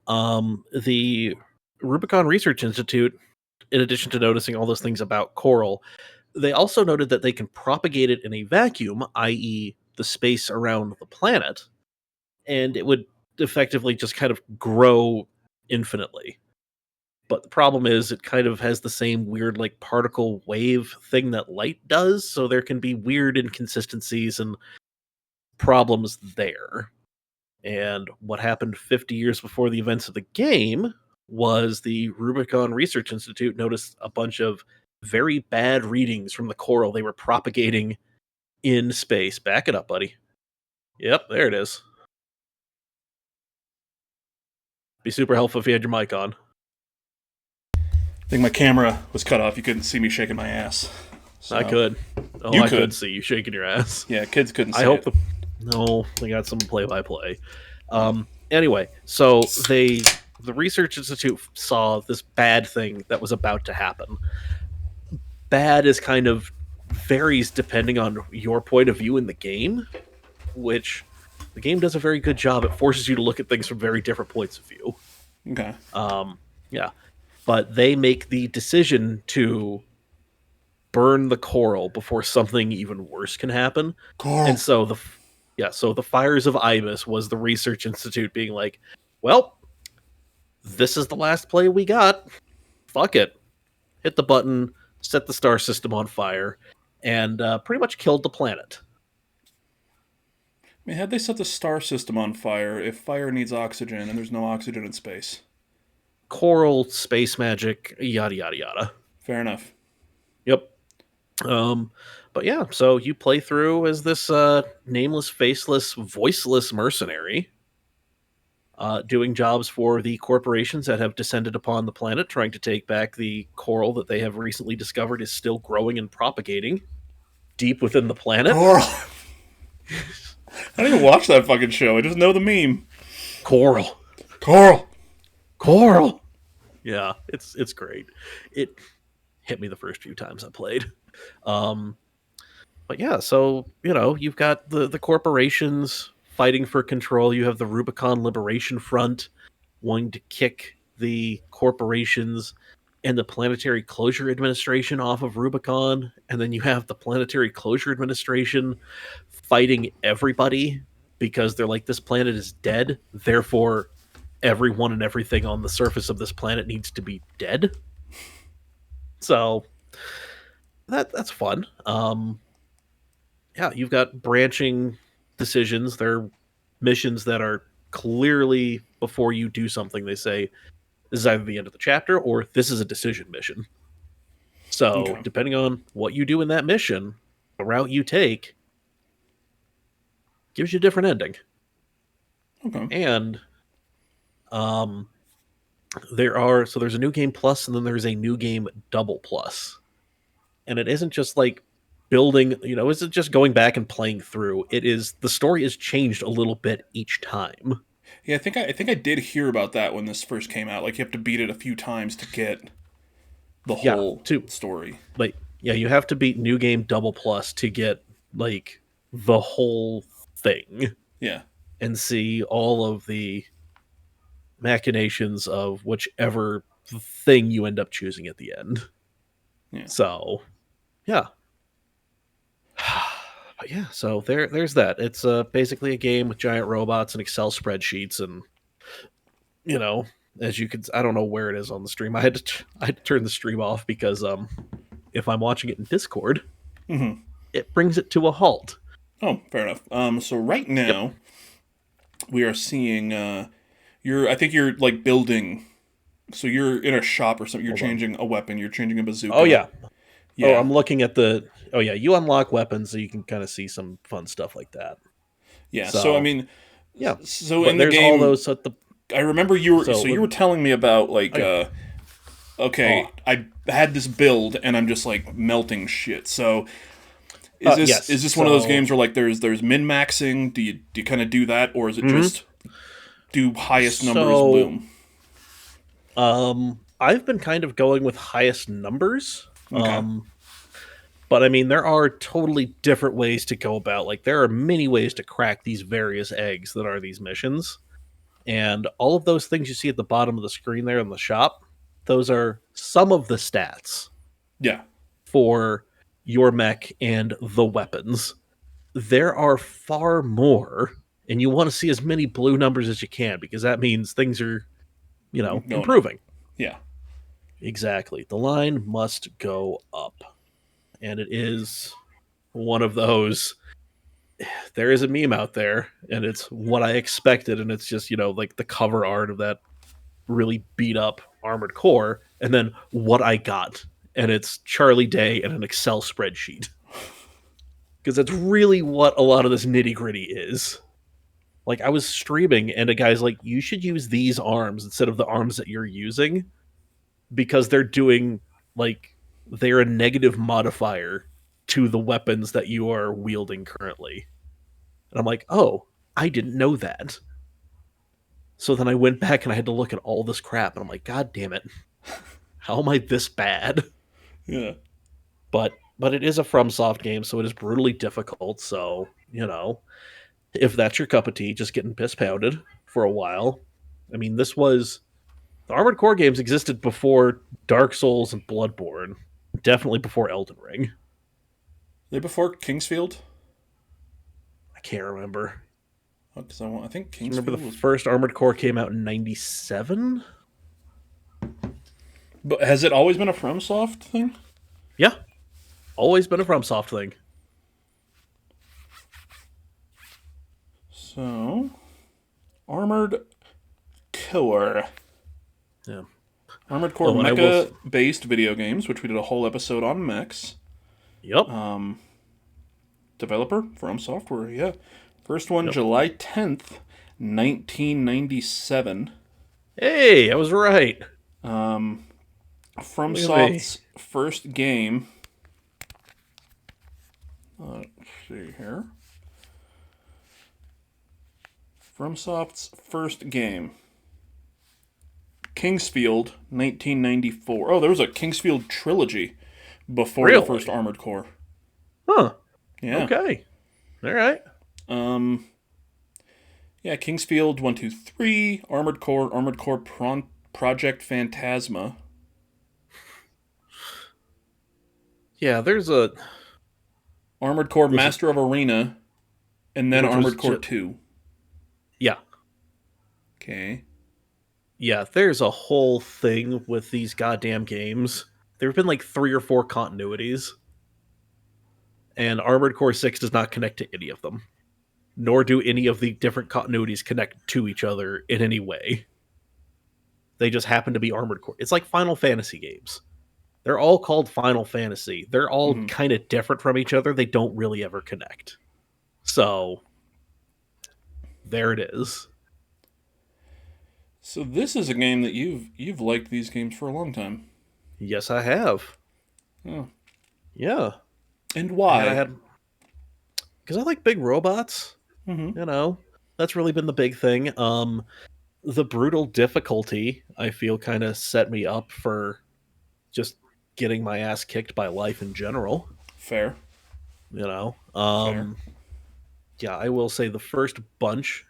The Rubicon Research Institute, in addition to noticing all those things about coral, they also noted that they can propagate it in a vacuum, i.e., the space around the planet, and it would effectively just kind of grow infinitely. But the problem is it kind of has the same weird like particle wave thing that light does, so there can be weird inconsistencies and problems there. And what happened 50 years before the events of the game was the Rubicon Research Institute noticed a bunch of very bad readings from the coral they were propagating in space. Back it up, buddy. Yep, there it is. Be super helpful if you had your mic on. I think my camera was cut off. You couldn't see me shaking my ass. So. I could. Oh, You I could. could see you shaking your ass. Yeah, kids couldn't see I hope it. the no, they got some play-by-play. Anyway, so the research institute saw this bad thing that was about to happen. Bad is kind of varies depending on your point of view in the game, which the game does a very good job. It forces you to look at things from very different points of view. Okay. Yeah, but they make the decision to burn the coral before something even worse can happen. Coral. And so the fires of Ibis was the research institute being like, well, this is the last play we got. Fuck it. Hit the button, set the star system on fire, and pretty much killed the planet. I mean, had they set the star system on fire, if fire needs oxygen and there's no oxygen in space? Coral, space magic, yada yada yada. Fair enough. Yep. But yeah, so you play through as this nameless, faceless, voiceless mercenary, doing jobs for the corporations that have descended upon the planet, trying to take back the coral that they have recently discovered is still growing and propagating deep within the planet. Coral. I didn't even watch that fucking show. I just know the meme. Coral. Coral. Coral. Yeah, it's great. It hit me the first few times I played. But yeah, so you've got the corporations fighting for control. You have the Rubicon Liberation Front wanting to kick the corporations and the Planetary Closure Administration off of Rubicon, and then you have the Planetary Closure Administration fighting everybody because they're like, this planet is dead, therefore everyone and everything on the surface of this planet needs to be dead. So that's fun. Yeah, you've got branching decisions. They're missions that are clearly, before you do something, they say this is either the end of the chapter or this is a decision mission. So, Okay. depending on what you do in that mission, the route you take gives you a different ending. Okay. And there's a new game plus and then there's a new game double plus. And it isn't just like building, isn't just going back and playing through. It is the story is changed a little bit each time. Yeah, I think I did hear about that when this first came out. Like you have to beat it a few times to get the whole story. Like, yeah, you have to beat New Game Double Plus to get like the whole thing. Yeah. And see all of the machinations of whichever thing you end up choosing at the end. Yeah. So, yeah. But yeah, so there's that. It's basically a game with giant robots and Excel spreadsheets, and as you could, I don't know where it is on the stream. I had to turn the stream off because if I'm watching it in Discord, it brings it to a halt. Oh, fair enough. So right now we are seeing I think you're like building. So you're in a shop or something. You're changing a weapon. You're changing a bazooka. Oh yeah. Yeah. Oh, I'm looking at the. Oh yeah, you unlock weapons, so you can kind of see some fun stuff like that. Yeah. So I mean, yeah. So but in the there's game, all those at the. I remember you were you were telling me about like I had this build and I'm just like melting shit. So is this one of those games where like there's min maxing? Do you kind of do that, or is it just do highest numbers boom? I've been kind of going with highest numbers. Okay. But I mean, there are totally different ways to go about. Like, there are many ways to crack these various eggs that are these missions. And all of those things you see at the bottom of the screen there in the shop, those are some of the stats. Yeah. For your mech and the weapons. There are far more, and you want to see as many blue numbers as you can, because that means things are, improving. Yeah. Exactly. The line must go up. And it is one of those. There is a meme out there, and it's what I expected, and it's just, like the cover art of that really beat up Armored Core, and then what I got. And it's Charlie Day and an Excel spreadsheet. Because that's really what a lot of this nitty gritty is. Like, I was streaming, and a guy's like, you should use these arms instead of the arms that you're using because they're doing, like, they're a negative modifier to the weapons that you are wielding currently. And I'm like, oh, I didn't know that. So then I went back and I had to look at all this crap, and I'm like, God damn it. How am I this bad? Yeah. But it is a FromSoft game, so it is brutally difficult. So, if that's your cup of tea, just getting piss pounded for a while. I mean, the Armored Core games existed before Dark Souls and Bloodborne, definitely before Elden Ring. They before Kingsfield? I can't remember. Because I think Do you remember Kingsfield the was. first Armored Core came out in '97? But has it always been a FromSoft thing? Yeah, always been a FromSoft thing. So, Armored Core. Yeah. Armored Core Oh, and I will. mecha-based video games, which we did a whole episode on mechs. Yep. Developer, From Software, yeah. First one, Yep. July 10th, 1997. Hey, I was right. From Look at me. Soft's first game. Let's see here. From Soft's first game. Kingsfield, 1994. Oh, there was a Kingsfield trilogy before the Really? first Armored Core. Huh. Yeah. Okay. All right. Yeah, Kingsfield 1, 2, 3, Armored Core Project Phantasma. Yeah, Armored Core there's a Master of Arena, and then which was Armored Core 2. yeah. Okay. Yeah, there's a whole thing with these goddamn games. There have been like 3 or 4 continuities, and Armored Core 6 does not connect to any of them, nor do any of the different continuities connect to each other in any way. They just happen to be Armored Core. It's like Final Fantasy games. They're all called Final Fantasy. They're all kind of different from each other. They don't really ever connect. So, there it is. So this is a game that you've liked these games for a long time. Yes, I have. Oh. Yeah. And why? I had because I like big robots. That's really been the big thing. The brutal difficulty I feel kind of set me up for just getting my ass kicked by life in general. Fair. Fair. Yeah, I will say the first bunch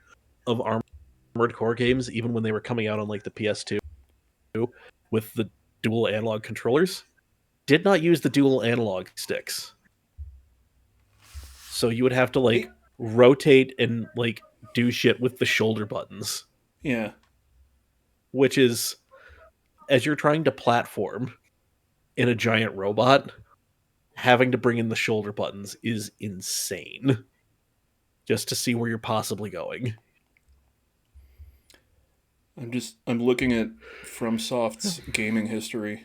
of Armored Core games, even when they were coming out on like the PS2 with the dual analog controllers, did not use the dual analog sticks. So you would have to like rotate and like do shit with the shoulder buttons. Yeah. Which is, as you're trying to platform in a giant robot, having to bring in the shoulder buttons is insane. Just to see where you're possibly going. I'm looking at FromSoft's gaming history.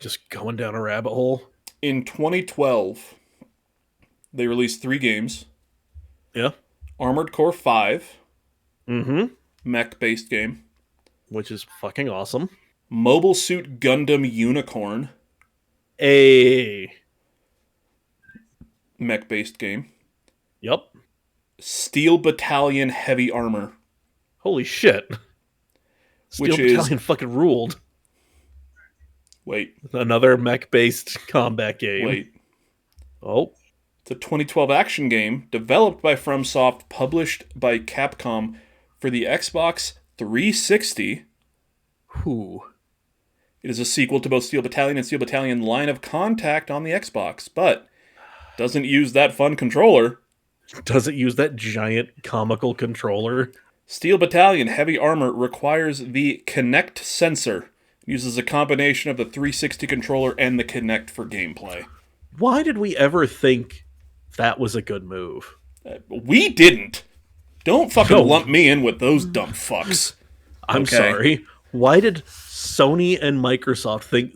Just going down a rabbit hole. In 2012, they released 3 games. Yeah. Armored Core 5. Mm-hmm. Mech-based game. Which is fucking awesome. Mobile Suit Gundam Unicorn. A mech-based game. Yep. Steel Battalion Heavy Armor. Holy shit. Steel Battalion fucking ruled. Wait. Another mech-based combat game. Wait. Oh. It's a 2012 action game developed by FromSoft, published by Capcom for the Xbox 360. Whew. It is a sequel to both Steel Battalion and Steel Battalion Line of Contact on the Xbox, but doesn't use that fun controller. Doesn't use that giant comical controller. Steel Battalion Heavy Armor requires the Kinect sensor, Uses a combination of the 360 controller and the Kinect for gameplay. Why did we ever think that was a good move? We didn't. Don't fucking No, lump me in with those dumb fucks. I'm Okay? sorry. Why did Sony and Microsoft think?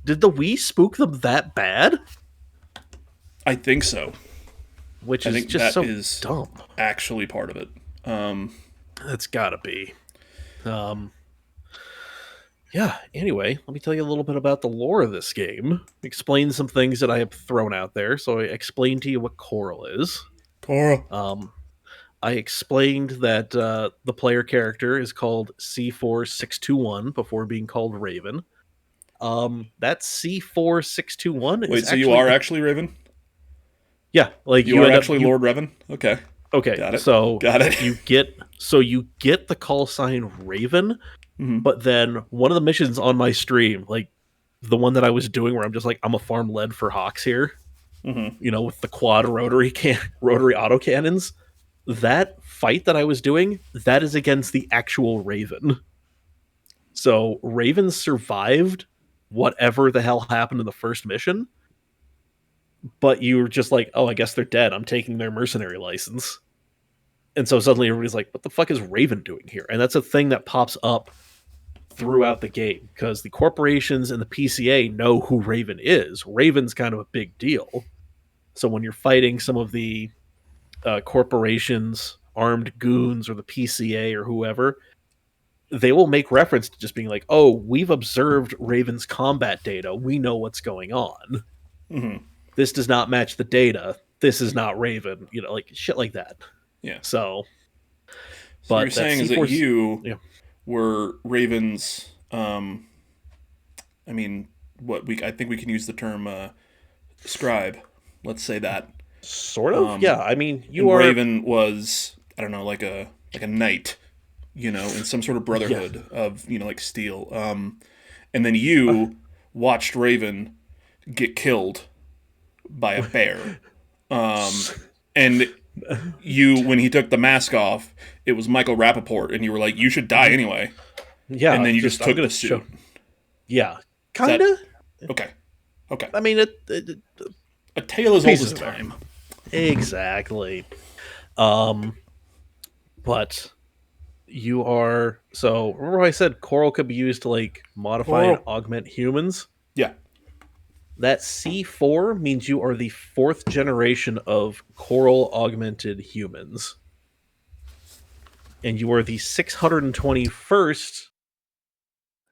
Did the Wii spook them that bad? I think so. Which I is think just that so is dumb. actually part of it. That's gotta be. Um, yeah, anyway, let me tell you a little bit about the lore of this game. Explain some things that I have thrown out there. So I explained to you what Coral is. Cora. Um, I explained that the player character is called C4621 before being called Raven. That C4621 is Wait, so you are actually actually Raven? yeah, like You you are end up actually you Lord Revan? Okay. okay, Got it. so Got it. you get the call sign Raven, Mm-hmm. but then one of the missions on my stream, like the one that I was doing where I'm just like I'm a farm lead for hawks here, Mm-hmm. with the quad rotary autocannons. That fight that I was doing, that is against the actual Raven. So Raven survived whatever the hell happened in the first mission, but you were just like, oh, I guess they're dead. I'm taking their mercenary license. And so suddenly everybody's like, what the fuck is Raven doing here? And that's a thing that pops up throughout the game because the corporations and the PCA know who Raven is. Raven's kind of a big deal. So when you're fighting some of the corporations, armed goons, or the PCA or whoever, they will make reference to just being like, oh, we've observed Raven's combat data. We know what's going on. Mm-hmm. This does not match the data. This is not Raven. Like shit like that. Yeah. So, So you're but that saying is that C4's, you yeah, were Raven's I mean, what we I think we can use the term scribe. Let's say that. sort of, Um, yeah. I mean, you and are, Raven was I don't know like a knight, in some sort of yeah, brotherhood of like steel. And then uh, you watched Raven get killed by a bear. And you when he took the mask off, it was Michael Rappaport, and you were like, you should die mhm. anyway. And Yeah. then you just Just I'm took the gonna show, suit. yeah, Is that kinda. okay? Okay. I mean, it A tale as old pieces as of there. time. Exactly. Um, but you are so remember how I said coral could be used to like modify and Coral. augment humans? Yeah. That C4 means you are the fourth generation of coral augmented humans. And you are the 621st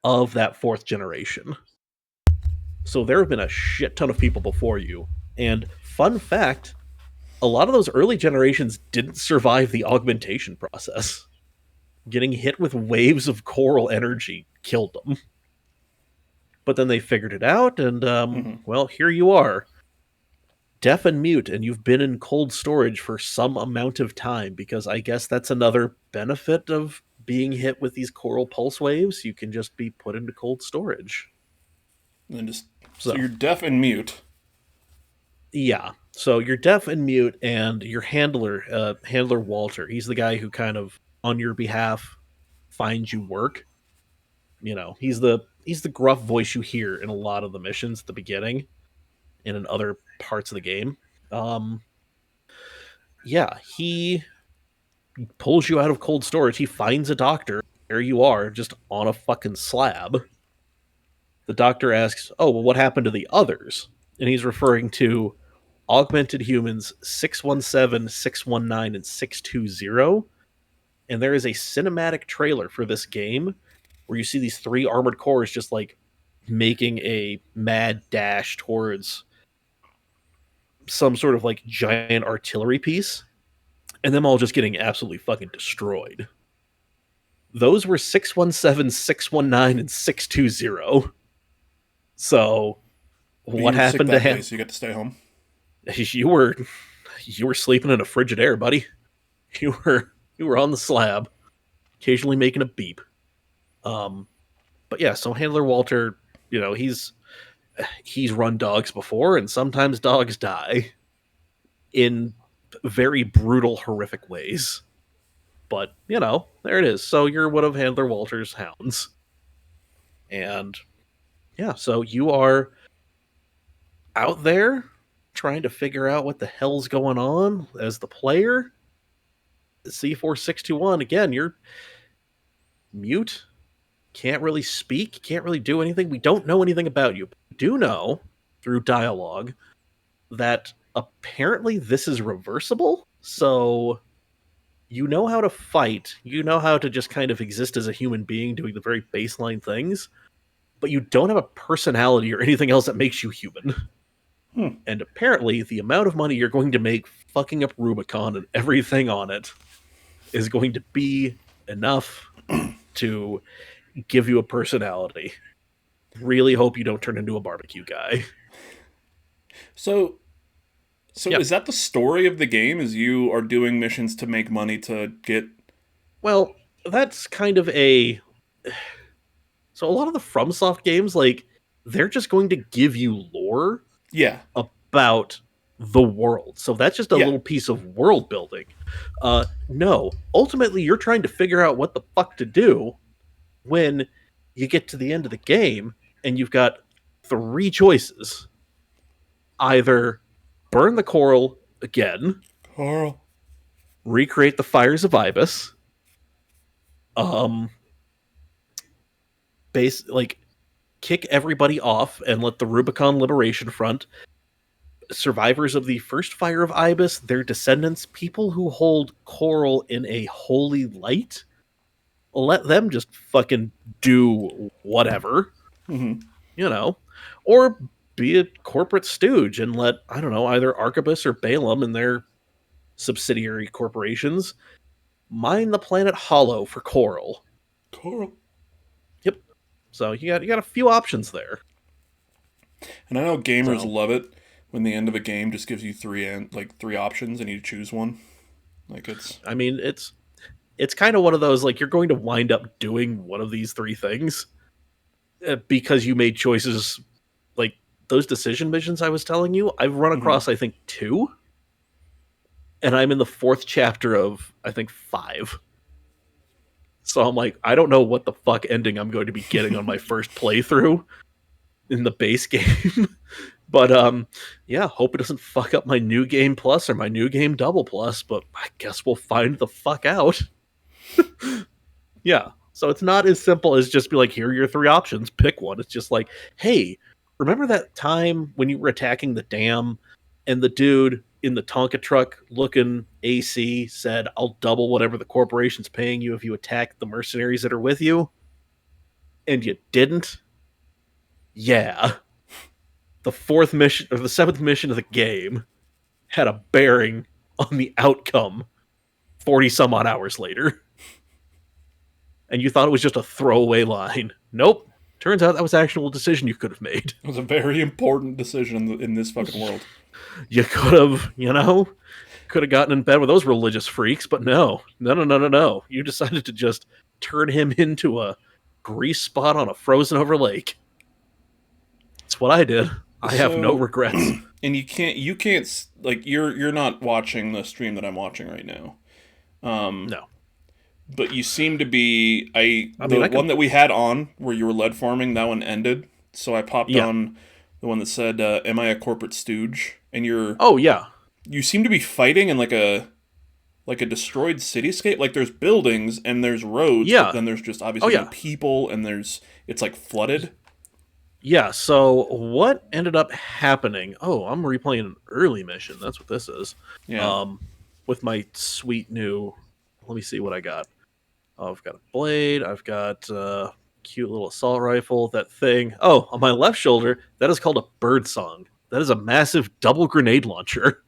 of that fourth generation. So there have been a shit ton of people before you. And fun fact, a lot of those early generations didn't survive the augmentation process. Getting hit with waves of coral energy killed them. But then they figured it out, and Mm-hmm. well, here you are, deaf and mute, and you've been in cold storage for some amount of time because I guess that's another benefit of being hit with these coral pulse waves. You can just be put into cold storage. And just so So, you're deaf and mute. yeah. So you're deaf and mute, and your handler Walter, he's the guy who kind of, on your behalf, finds you work. He's the gruff voice you hear in a lot of the missions at the beginning and in other parts of the game. Um, yeah, he pulls you out of cold storage. He finds a doctor. There you are, just on a fucking slab. The doctor asks, "Oh, well, what happened to the others?" And he's referring to augmented humans 617, 619, and 620. And there is a cinematic trailer for this game where you see these three armored cores just like making a mad dash towards some sort of like giant artillery piece, and them all just getting absolutely fucking destroyed. Those were 617, 619, and 620. So But what you were sick happened to that day, him? so you got to stay home. You were you were sleeping in a Frigidaire, buddy. You were on the slab, occasionally making a beep. Um, but yeah, so Handler Walter, he's run dogs before, and sometimes dogs die in very brutal, horrific ways. But there it is. So you're one of Handler Walter's hounds. And yeah, so you are out there trying to figure out what the hell's going on as the player. C4621, again, you're mute, can't really speak, can't really do anything. We don't know anything about you. We do know through dialogue that apparently this is reversible. So you know how to fight, you know how to just kind of exist as a human being doing the very baseline things, but you don't have a personality or anything else that makes you human. Hmm. And apparently, the amount of money you're going to make fucking up Rubicon and everything on it is going to be enough to give you a personality. Really hope you don't turn into a barbecue guy. So, so Yep. is that the story of the game? Is you are doing missions to make money to get? Well, that's kind of a. So, a lot of the FromSoft games, like, they're just going to give you lore Yeah, about the world. So, that's just a yeah. little piece of world building. No, ultimately, you're trying to figure out what the fuck to do when you get to the end of the game and you've got three choices: either burn the coral again, Carl. recreate the fires of Ibis, um, like kick everybody off and let the Rubicon Liberation Front, survivors of the first fire of Ibis, their descendants, people who hold coral in a holy light, let them just fucking do whatever, Mm-hmm. you know, or be a corporate stooge and let, I don't know, either Arquebus or Balaam and their subsidiary corporations mine the planet hollow for coral. Carl. Yep. So you got a few options there. And I know gamers So love it when the end of a game just gives you three options and you choose one. Like it's I mean, it's kind of one of those, like, you're going to wind up doing one of these three things because you made choices. Like those decision missions I was telling you, I've run mm-hmm. across I think two, and I'm in the fourth chapter of I think five. So I'm like, I don't know what the fuck ending I'm going to be getting on my first playthrough in the base game. But yeah, hope it doesn't fuck up my new game plus or my new game double plus, but I guess we'll find the fuck out. Yeah. So it's not as simple as just be like, here are your three options, pick one. It's just like, hey, remember that time when you were attacking the dam and the dude in the Tonka truck looking AC said, I'll double whatever the corporation's paying you if you attack the mercenaries that are with you? And you didn't? Yeah. The fourth mission or the seventh mission of the game had a bearing on the outcome 40 some odd hours later. And you thought it was just a throwaway line. Nope. Turns out that was an actual decision you could have made. It was a very important decision in this fucking world. You could have, could have gotten in bed with those religious freaks, but no. No, no, no, no, no. You decided to just turn him into a grease spot on a frozen over lake. That's what I did. I have no So, regrets. and you can't like you're not watching the stream that I'm watching right now. No. But you seem to be I mean, the I one can. that we had on where you were lead farming, that one ended. So I popped Yeah. on the one that said, "Am I a corporate stooge?" And Oh, yeah. you seem to be fighting in like a destroyed cityscape. Like there's buildings and there's roads, but Yeah. then there's just Oh, obviously no yeah. people and it's like flooded. Yeah, so what ended up happening? Oh, I'm replaying an early mission. That's what this is. Yeah. Um, with my sweet new. Let me see what I got. Oh, I've got a blade. I've got a cute little assault rifle. That thing. Oh, on my left shoulder, that is called a bird song. That is a massive double grenade launcher.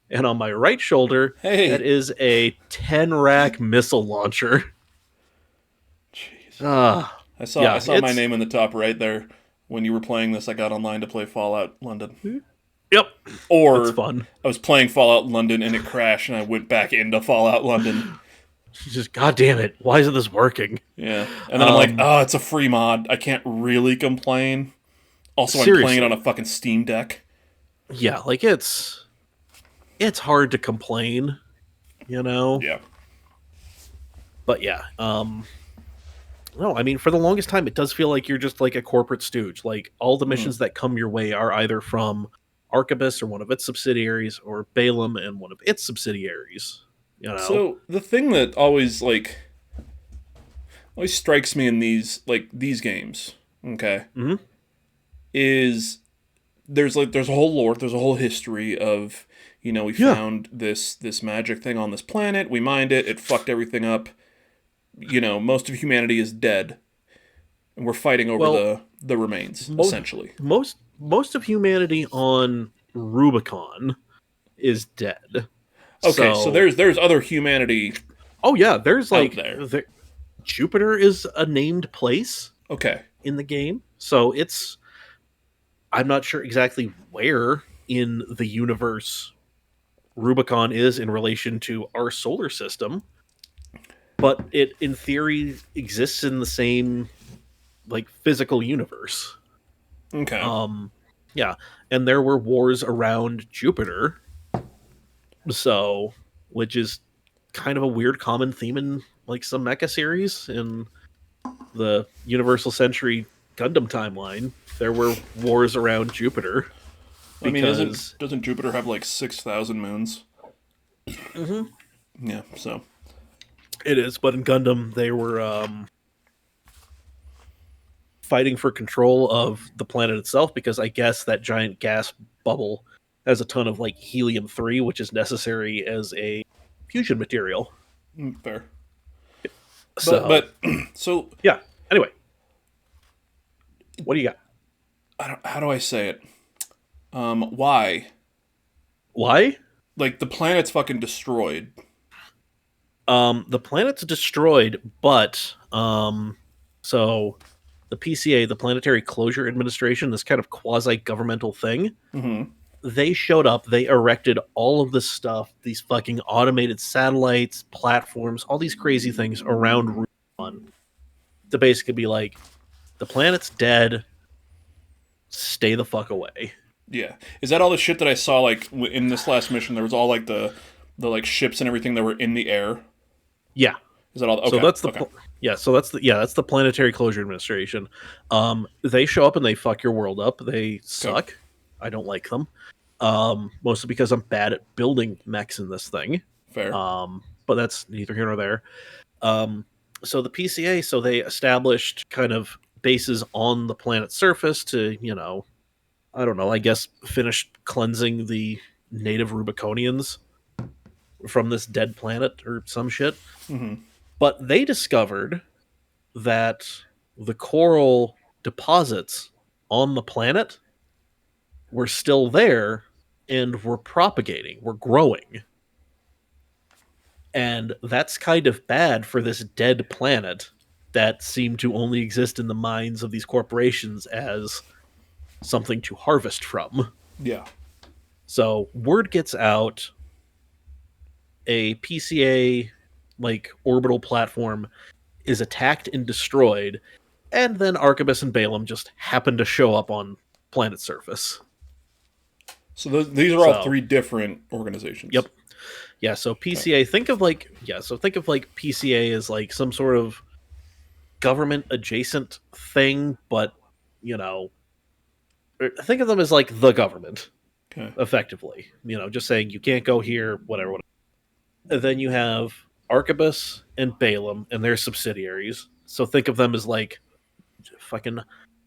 And on my right shoulder, that Hey. is a 10 rack missile launcher. Jeez. Ah, I yeah, saw my it's. name in the top right there when you were playing this. I got online to play Fallout London. Yep, it's Or fun. I was playing Fallout London and it crashed and I went back into Fallout London. Just, God damn it, why isn't this working? Yeah. And then I'm like, Um, oh, it's a free mod. I can't really complain. Also, I'm playing it on a seriously, fucking Steam Deck. yeah, like it's hard to complain, you know. Yeah. But yeah, No, I mean, for the longest time, it does feel like you're just like a corporate stooge. Like all the Mhm. missions that come your way are either from Arquebus or one of its subsidiaries, or Balaam and one of its subsidiaries. You know. So the thing that always strikes me in these games, okay, Hmm. is there's a whole lore, there's a whole history of, we Yeah. found this magic thing on this planet, we mined it, it fucked everything up. Most of humanity is dead, and we're fighting over Well, the remains, most essentially. most of humanity on Rubicon is dead. Okay, so So, there's other humanity oh yeah, there's out like there. Jupiter is a named place Okay. in the game. So it's I'm not sure exactly where in the universe Rubicon is in relation to our solar system, but it in theory exists in the same like physical universe. Okay. Um yeah, and there were wars around Jupiter, so which is kind of a weird common theme in like some mecha series in the Universal Century Gundam timeline. There were wars around Jupiter I mean, isn't because doesn't Jupiter have like 6,000 moons? Mhm. Yeah. So. It is, but in Gundam they were fighting for control of the planet itself because I guess that giant gas bubble has a ton of like helium-3, which is necessary as a fusion material. Fair. But So, but so yeah. Anyway, what do you got? how do I say it? Why? Why? Like the planet's fucking destroyed. The planet's destroyed, but so the PCA, the Planetary Closure Administration, this kind of quasi-governmental thing, Mm-hmm. they showed up, they erected all of this stuff, these fucking automated satellites, platforms, all these crazy things around Rubicon to basically be like, the planet's dead, stay the fuck away. Yeah. Is that all the shit that I saw like in this last mission? There was all like the like ships and everything that were in the air. Yeah. Is that all? So Okay. that's the Okay. that's the Planetary Closure Administration. They show up and they fuck your world up. They Okay. suck. I don't like them. Mostly because I'm bad at building mechs in this thing. Fair. But that's neither here nor there. Um, so the PCA, so they established kind of bases on the planet's surface to, I don't know, I guess finish cleansing the native Rubiconians from this dead planet or some shit. Mm-hmm. But they discovered that the coral deposits on the planet were still there and were propagating, were growing. And that's kind of bad for this dead planet that seemed to only exist in the minds of these corporations as something to harvest from. Yeah. So word gets out, a PCA like orbital platform is attacked and destroyed, and then Arquebus and Balaam just happen to show up on planet surface. So these are all So, three different organizations. yep. Yeah, so Okay. PCA, think of like PCA as like some sort of government adjacent thing, but you know, think of them as like the government, Okay. effectively. Just saying you can't go here, whatever, whatever. And then you have Arquebus and Balaam and their subsidiaries. So think of them as like fucking,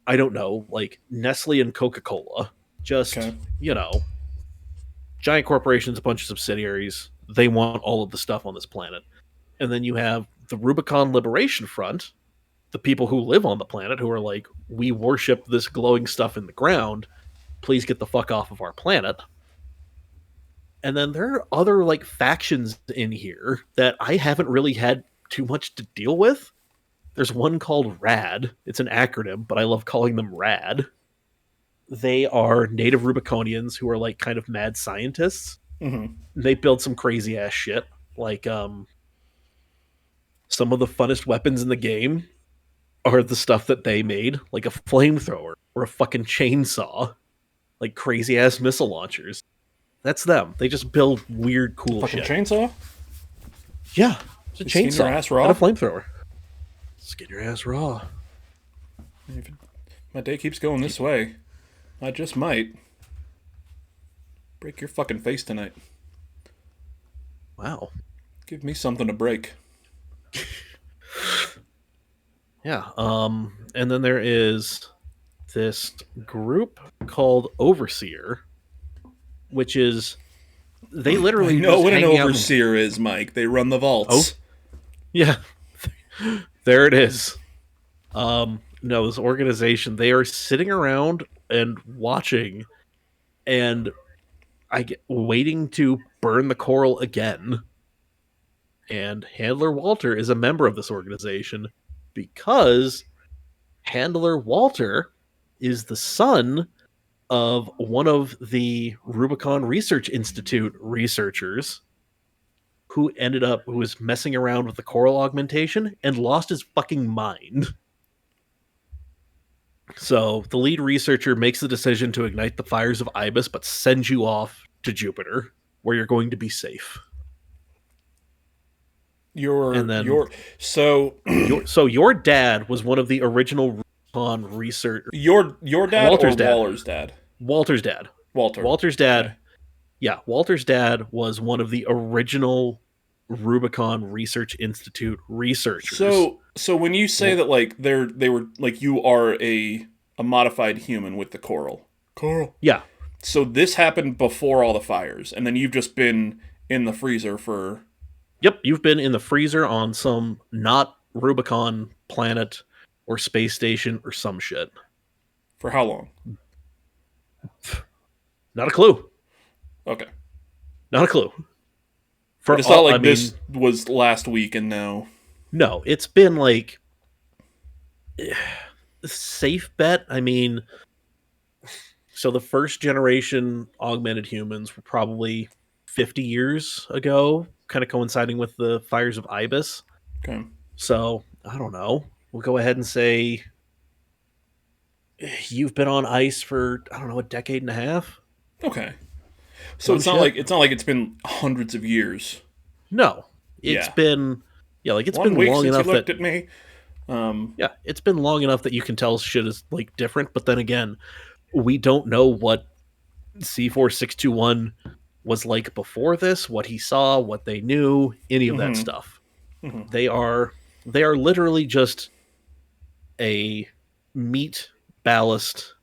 I don't know, like Nestle and Coca Cola. Okay. Just, giant corporations, a bunch of subsidiaries. They want all of the stuff on this planet. And then you have the Rubicon Liberation Front, the people who live on the planet who are like, we worship this glowing stuff in the ground. Please get the fuck off of our planet. And then there are other like factions in here that I haven't really had too much to deal with. There's one called RAD. It's an acronym, but I love calling them RAD. They are native Rubiconians who are like kind of mad scientists. Mm-hmm. They build some crazy ass shit. Like some of the funnest weapons in the game are the stuff that they made, like a flamethrower or a fucking chainsaw, like crazy ass missile launchers. That's them. They just build weird, cool Fucking shit. chainsaw. Yeah, it's a You skin your chainsaw ass and a raw. flamethrower. Get your ass raw. If my day keeps going this way, I just might break your fucking face tonight. Wow. Give me something to break. Yeah. And then there is this group called Overseer, which is they I literally know just what an hanging out in. overseer is, Mike. They run the Oh, vaults. yeah. There it is. No, this organization, they are sitting around and watching and I get waiting to burn the coral again. And Handler Walter is a member of this organization because Handler Walter is the son of one of the Rubicon Research Institute researchers who was messing around with the coral augmentation and lost his fucking mind. So the lead researcher makes the decision to ignite the fires of Ibis, but sends you off to Jupiter, where you're going to be safe. And then Your so your dad was one of the original Rubicon research. your dad or Walter's dad. Waller's dad? Walter's dad. Walter. Walter's Okay. dad. Yeah, Walter's dad was one of the original Rubicon Research Institute researchers. So when you say that like they were like you are a modified human with the coral. Coral. Yeah. So this happened before all the fires, and then you've just been in the freezer for Yep, you've been in the freezer on some not Rubicon planet or space station or some shit. how long? Not a clue. Okay. Not a clue. But For it's not all like I mean, this was last week and now. no, it's been like safe bet. I mean, so the first generation augmented humans were probably 50 years ago, kind of coinciding with the fires of Ibis. Okay. So, I don't know. We'll go ahead and say you've been on ice for, I don't know, a decade and a half. Okay. So Some shit. it's not like it's been hundreds of years. No. It's Yeah. been yeah, like it's One been week long since you enough that looked at me. yeah, it's been long enough that you can tell shit is like different, but then again, we don't know what C4621 was like before this, what he saw, what they knew, any of that Mm-hmm. stuff. Mm-hmm. They are literally just a meat ballast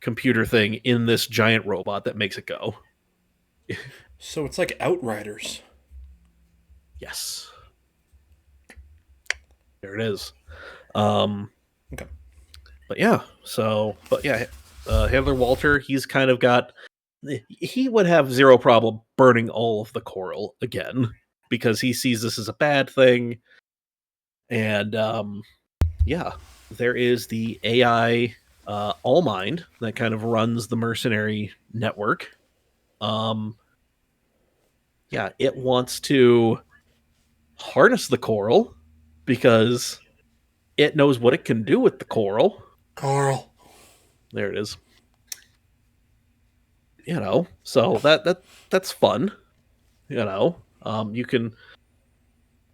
computer thing in this giant robot that makes it go. So it's like Outriders. Yes. There it is. Um Okay. but yeah, Handler Walter, he's kind of got he would have zero problem burning all of the coral again because he sees this as a bad thing. And yeah, there is the AI Allmind that kind of runs the mercenary network. Um, yeah, it wants to harness the coral because it knows what it can do with the coral. Carl. There it is. So that's fun. You can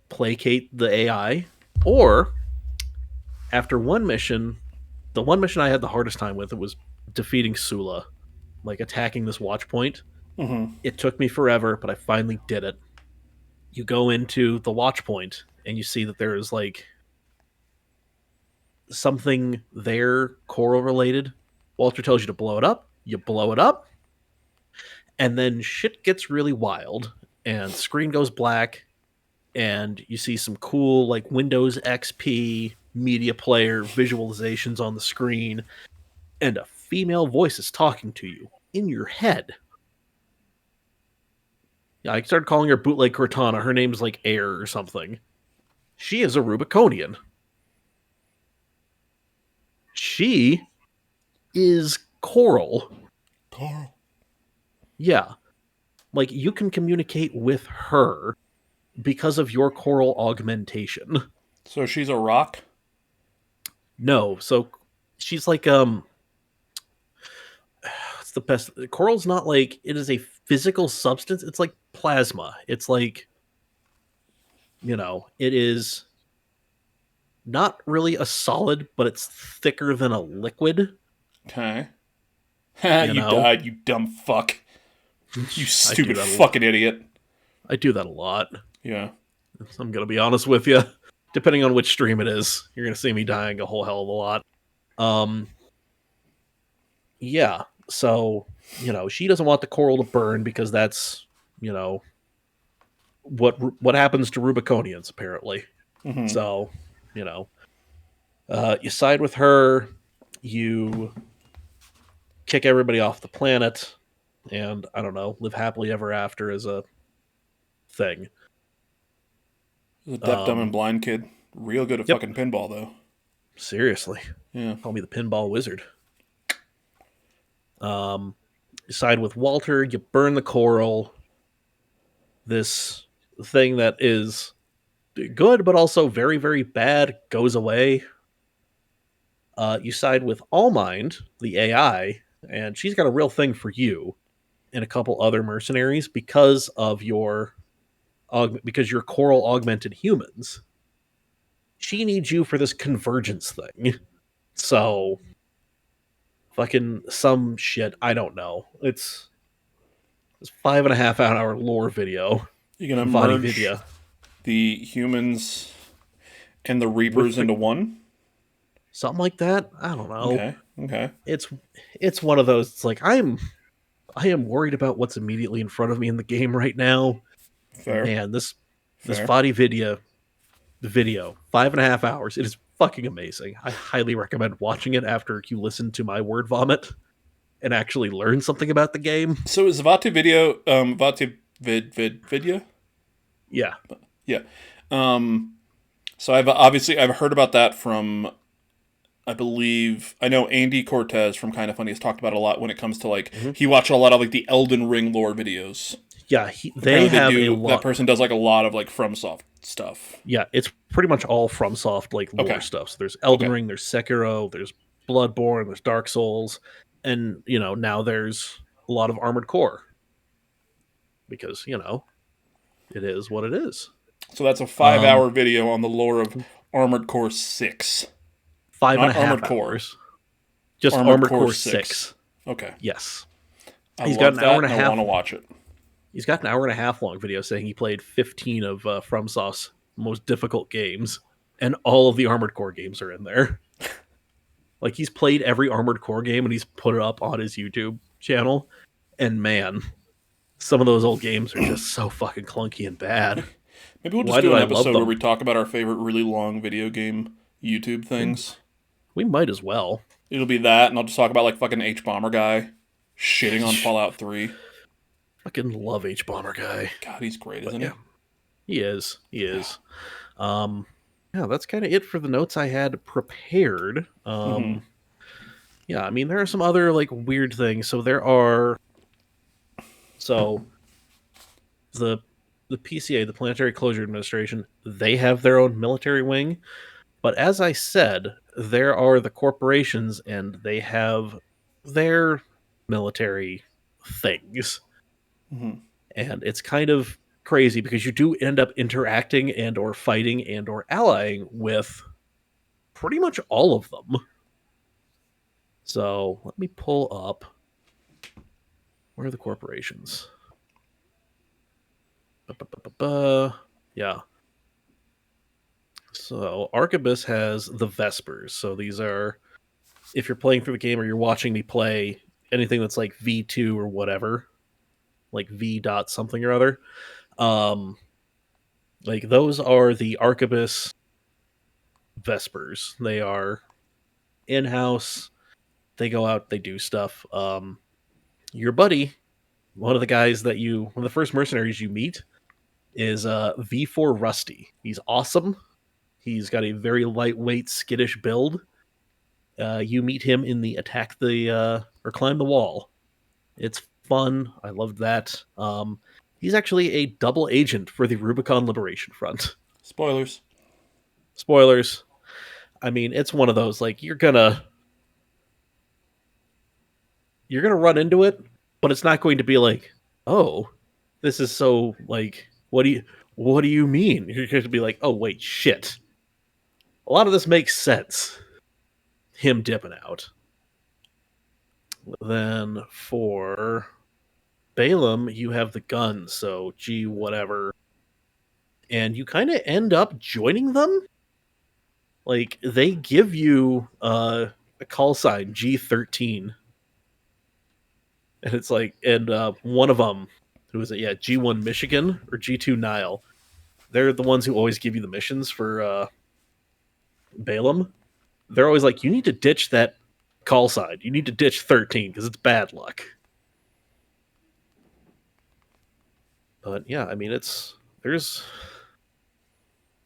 placate the AI, or after one mission, the one mission I had the hardest time with, it was defeating Sula, like attacking this watch point. Mm-hmm. It took me forever, but I finally did it. You go into the watch point and you see that there is like something there coral related. Walter tells you to blow it up. You blow it up, and then shit gets really wild, and screen goes black, and you see some cool like Windows XP media player visualizations on the screen, and a female voice is talking to you in your head. Yeah, I started calling her Bootleg Cortana. Her name's like Air or something. She is a Rubiconian. She is Coral. Carl. Yeah. Like, you can communicate with her because of your coral augmentation. So she's a rock? No, so she's like, what's the best? Coral's not like, it is a physical substance. It's like plasma. It's like, it is not really a solid, but it's thicker than a liquid. Okay. You You know, died, you dumb fuck. You I do stupid that. A, fucking idiot. I do that a lot. Yeah. I'm gonna be honest with you. Depending on which stream it is, you're gonna see me dying a whole hell of a lot. Um, yeah. So she doesn't want the coral to burn because that's you know what happens to Rubiconians apparently. Mm-hmm. So you know, you side with her, you kick everybody off the planet, and I don't know, live happily ever after as a thing. The deaf, dumb, and Um, blind kid. Real good at yep. fucking pinball, though. Seriously, Yeah. call me the pinball wizard. Um, you side with Walter, you burn the coral. This thing that is good but also very very bad goes away. You side with Allmind, the AI, and she's got a real thing for you and a couple other mercenaries because you're coral augmented humans. She needs you for this convergence thing. So fucking some shit. I don't know. It's this 5.5 hour lore video, You're gonna Vadi merge Vidya, the humans and the with Reapers the into one? something like that. I don't know. Okay. Okay. It's it's one of those. It's like I am worried about what's immediately in front of me in the game right now. Fair. Man, this Fair. Vadi Vidya video, 5.5 hours. It is fucking amazing. I highly recommend watching it after you listen to my word vomit and actually learn something about the game. So is Vati video Vati video? Yeah. Yeah. Um so I've heard about that from I believe I know Andy Cortez from Kind of Funny has talked about it a lot when it comes to like Mhm. he watched a lot of like the Elden Ring lore videos. Yeah, they Apparently they have a do that lot. person does like a lot of like FromSoft stuff. Yeah, it's pretty much all FromSoft like lore Okay. stuff. So there's Elden Okay. Ring, there's Sekiro, there's Bloodborne, there's Dark Souls, and now there's a lot of Armored Core because it is what it is. So that's a five Um, hour video on the lore of Armored Core 6. five and a Not half Armored Core. hours, just Armored Armored Core Core 6. 6. Okay. Yes, I he's got love an hour that and a and I want half. to watch it. He's got an hour and a half long video saying he played 15 of FromSoft's most difficult games, and all of the Armored Core games are in there. Like he's played every Armored Core game and he's put it up on his YouTube channel. And man, some of those old games are just so fucking clunky and bad. Maybe we'll just Why do did an I love episode where them? we talk about our favorite really long video game YouTube things. We might as well. It'll be that, and I'll just talk about like fucking H Bomber guy shitting on Fallout 3. Fucking love H Bomber guy. God, he's great, But isn't yeah, he? he is. He is. Um yeah, that's kind of it for the notes I had prepared. Mm-hmm. Yeah, I mean there are some other like weird things. So the PCA, the Planetary Closure Administration, they have their own military wing. But as I said, there are the corporations and they have their military things. Mm-hmm. And it's kind of crazy because you do end up interacting and or fighting and or allying with pretty much all of them. So let me pull up, where are the corporations? Yeah. So Arquebus has the Vespers. So these are, if you're playing through the game or you're watching me play anything that's like V2 or whatever, like V dot something or other, um, like those are the Arquebus Vespers. They are in house. They go out. They do stuff. Your buddy, one of the first mercenaries you meet, is V4 Rusty. He's awesome. He's got a very lightweight, skittish build. You meet him in the or climb the wall. It's fun. I loved that. He's actually a double agent for the Rubicon Liberation Front. Spoilers. Spoilers. I mean, it's one of those like you're gonna run into it, but it's not going to be like, oh, this is so like what do you mean? You're going to be like, oh wait, shit. a lot of this makes sense. Him dipping out. Then for Balaam, you have the guns, so G whatever. And you kind of end up joining them. Like, they give you a call sign, G13. And it's like, and one of them, who is it? Yeah, G1 Michigan or G2 Nile. They're the ones who always give you the missions for Balaam. They're always like, you need to ditch that call sign. You need to ditch 13 because it's bad luck. But yeah, I mean, there's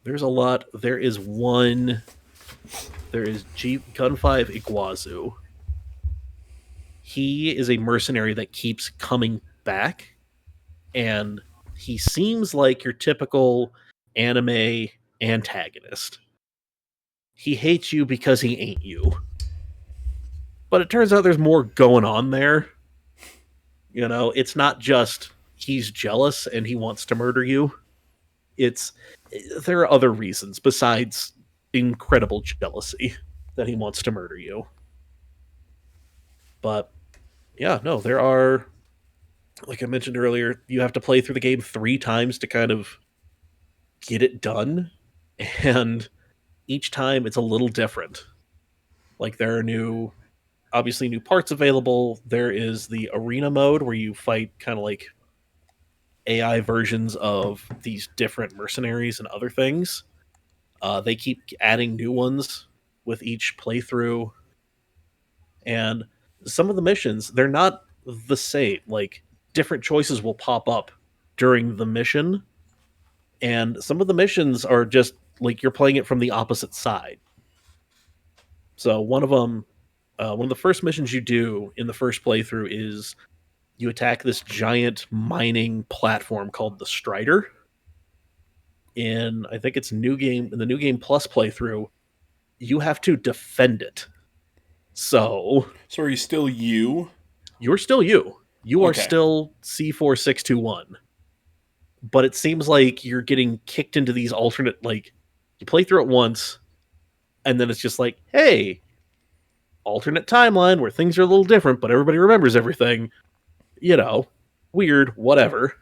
a lot. There is Gun 5 Iguazu. He is a mercenary that keeps coming back, and he seems like your typical anime antagonist. He hates you because he ain't you. But it turns out there's more going on there. You know, it's not just he's jealous and he wants to murder you. It's there are other reasons besides incredible jealousy that he wants to murder you. But yeah, no, there are, like I mentioned earlier, you have to play through the game 3 times to kind of get it done, and each time it's a little different. Like, there are obviously new parts available. There is the arena mode where you fight kind of like AI versions of these different mercenaries and other things. They keep adding new ones with each playthrough, and some of the missions, they're not the same. Like, different choices will pop up during the mission, and some of the missions are just like you're playing it from the opposite side. So one of the first missions you do in the first playthrough is you attack this giant mining platform called the Strider. I think it's in the new game plus playthrough, you have to defend it. So So are you still you? you're still you. You are Okay. still C4621. But it seems like you're getting kicked into these alternate, like, you play through it once, and then it's just like, hey, alternate timeline where things are a little different, but everybody remembers everything. You know, weird, whatever.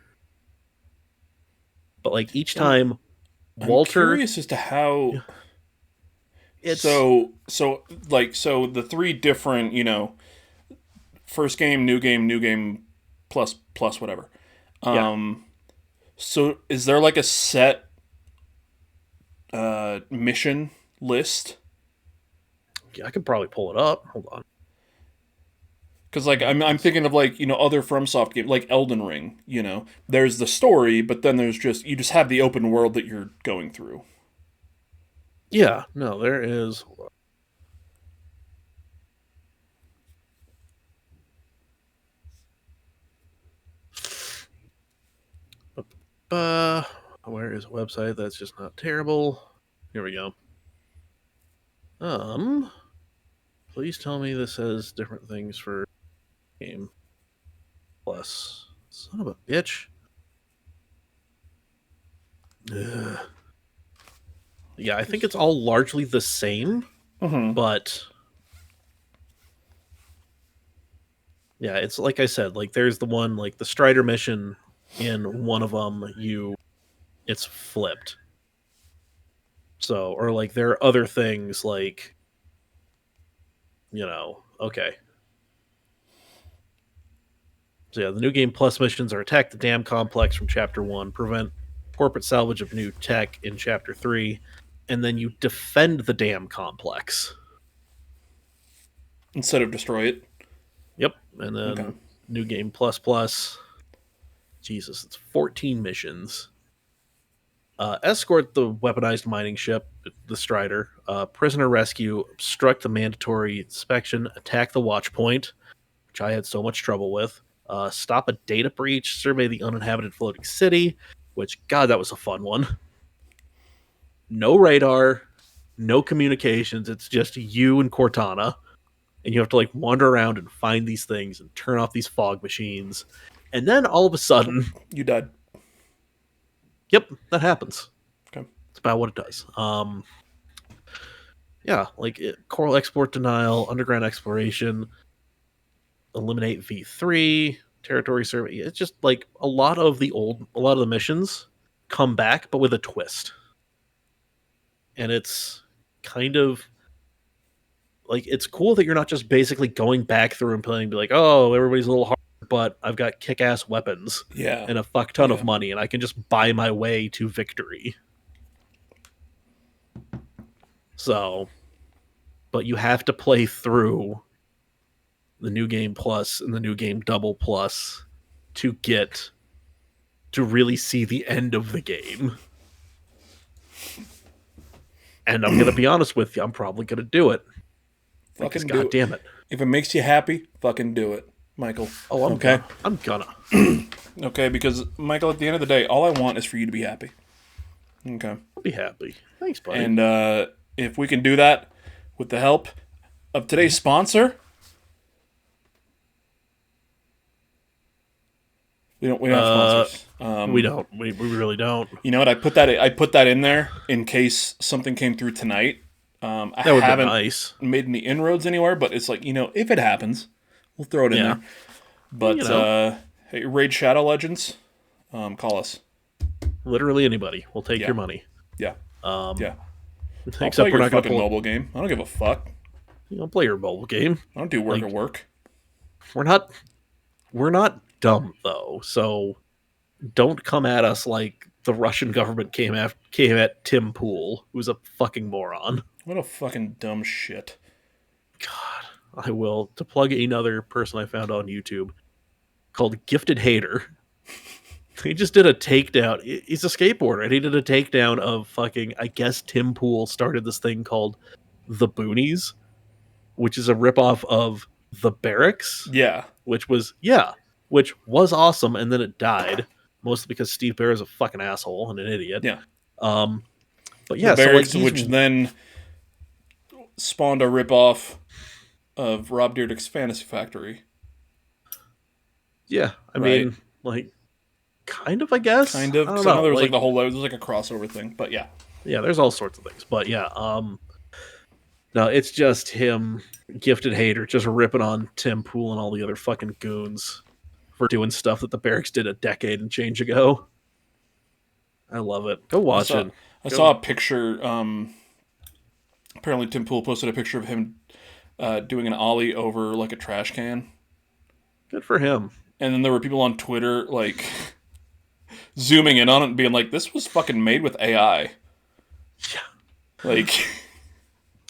But like each I'm time, I'm Walter, curious as to how. it's So the three different, first game, new game, plus whatever. yeah. Um, so is there like a set mission list? Yeah, I could probably pull it up. Hold on. Because like I'm thinking of like other FromSoft games like Elden Ring. There's the story, but then there's just you just have the open world that you're going through. Yeah, no, there is. Uh, where is a website that's just not terrible? Here we go. Please tell me this has different things for game plus. Son of a bitch. Ugh. Yeah, I think it's all largely the same, Mm-hmm. but yeah, it's like I said, like there's the one like the Strider mission in one of them it's flipped. So, or like there are other things like, okay. So yeah, the new game plus missions are attack the dam complex from chapter 1, prevent corporate salvage of new tech in chapter 3, and then you defend the dam complex. Instead of destroy it. Yep, and Okay. then new game plus plus. Jesus, it's 14 missions. Escort the weaponized mining ship, the Strider. Prisoner rescue, obstruct the mandatory inspection, attack the watch point, which I had so much trouble with. Stop a data breach, survey the uninhabited floating city, which, God, that was a fun one. No radar, no communications. It's just you and Cortana. And you have to like wander around and find these things and turn off these fog machines. And then all of a sudden, You died. yep, that happens. Okay. It's about what it does. Yeah, like coral export denial, underground exploration, eliminate V3, territory survey. It's just like a lot of the missions come back, but with a twist. And it's kind of like it's cool that you're not just basically going back through and playing, be like, oh, everybody's a little hard, but I've got kick-ass weapons Yeah, and a fuck ton of yeah. money, and I can just buy my way to victory. So, but you have to play through the new game plus and the new game double plus to get to really see the end of the game. And I'm gonna be honest with you, I'm probably gonna do it because Fucking do god it. damn it. If it makes you happy, fucking do it, Michael. Oh, I'm Okay? gonna. I'm gonna. Okay, because, Michael, at the end of the day, all I want is for you to be happy. Okay. I'll be happy. Thanks, buddy. And if we can do that with the help of today's sponsor, we don't have sponsors. We don't. We really don't. You know what? I put that in there in case something came through tonight. I That would be haven't nice. made any inroads anywhere, but it's like, if it happens, we'll throw it in Yeah. there. But You know, hey, Raid Shadow Legends, call us. literally anybody will take Yeah. your money. Yeah, Um, yeah. I'll play except we're your not gonna fucking pull. mobile game. I don't give a fuck. Play your mobile game. I don't do work Like or work. we're not. We're not dumb though. So don't come at us like the Russian government came at Tim Pool, who's a fucking moron. What a fucking dumb shit. God, I will. To plug another person I found on YouTube called Gifted Hater. He just did a takedown. He's a skateboarder, and he did a takedown of fucking. I guess Tim Pool started this thing called the Boonies, which is a ripoff of the Barracks, Yeah, which was awesome, and then it died mostly because Steve Bear is a fucking asshole and an idiot. yeah. Um, but The yeah, so like Barracks, which then spawned a ripoff of Rob Dyrdek's Fantasy Factory. yeah, I Right. mean, like, kind of, I guess. Kind of, I because don't I know know. there was Like, there was like a crossover thing, but yeah. yeah, there's all sorts of things, but yeah, no, it's just him, Gifted Hater, just ripping on Tim Pool and all the other fucking goons for doing stuff that the Barracks did a decade and change ago. I love it. Go I watch saw it. I Go. saw a picture. Apparently, Tim Pool posted a picture of him doing an ollie over like a trash can, Good for him. and then there were people on Twitter like zooming in on it and being like, "This was fucking made with AI." Like,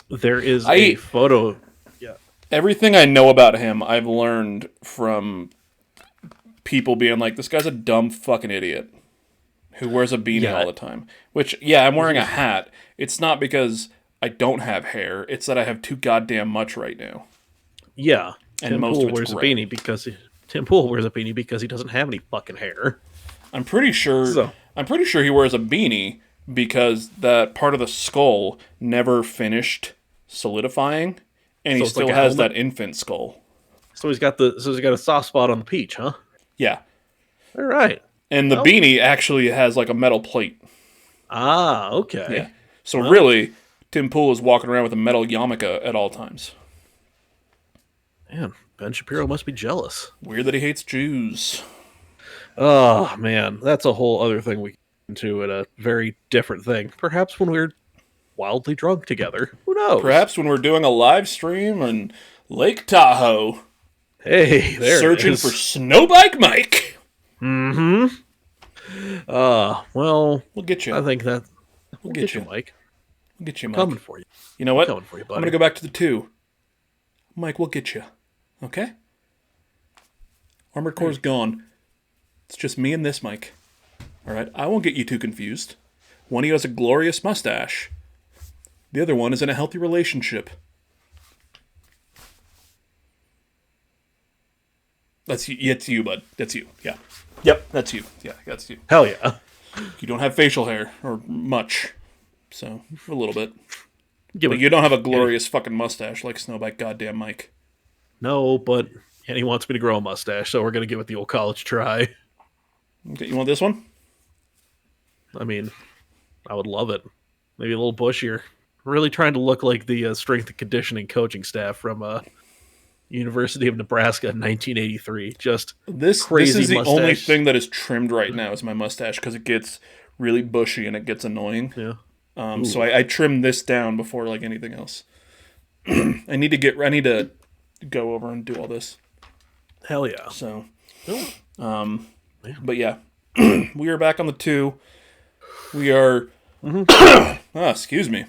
There is I a photo. Yeah. everything I know about him, I've learned from people being like, "This guy's a dumb fucking idiot who wears a beanie Yeah. all the time." Which, yeah, I'm wearing a hat. It's not because I don't have hair. It's that I have too goddamn much right now. Yeah. And Tim most Pool of it's wears gray. a beanie because Tim Pool wears a beanie because he doesn't have any fucking hair. I'm pretty sure. So- I'm pretty sure he wears a beanie because that part of the skull never finished solidifying, and he So it's still like a has helmet? that infant skull. So he's got a soft spot on the peach, huh? Yeah, All right. and the Well- beanie actually has like a metal plate. Ah, okay. Yeah. So Well- really, Tim Pool is walking around with a metal yarmulke at all times. Man, Ben Shapiro must be jealous. Weird that he hates Jews. Oh man, that's a whole other thing we get into and a very different thing. Perhaps when we're wildly drunk together. Who knows? Perhaps when we're doing a live stream on Lake Tahoe, Hey, there searching it is. for Snowbike Mike. Mm-hmm. Well, We'll get you. I think that We'll get you. Mike. We'll get you, Mike. Coming for you. You know what? Coming for you, I'm buddy. gonna go back to the 2. Mike, we'll get you. Okay? Armored Core's gone. It's just me and this Mike. Alright? I won't get you too confused. One of you has a glorious mustache. The other one is in a healthy relationship. That's you. It's you, bud. That's you. Yeah. Yep, that's you. Yeah, that's you. Hell yeah. You don't have facial hair, or much. So, a little bit. Give But it. you don't have a glorious fucking mustache like Snowbike goddamn Mike. No, but and he wants me to grow a mustache, so we're gonna give it the old college try. Okay, you want this one? I mean, I would love it. Maybe a little bushier. really trying to look like the strength and conditioning coaching staff from University of Nebraska in 1983. Just This crazy is the only mustache. thing that is trimmed right now is my mustache because it gets really bushy and it gets annoying. Yeah. So Ooh. I trimmed this down before like anything else. I need to go over and do all this. Hell yeah. So, Oh, man. but yeah, we are back on the 2. We are. Mhm. Excuse me.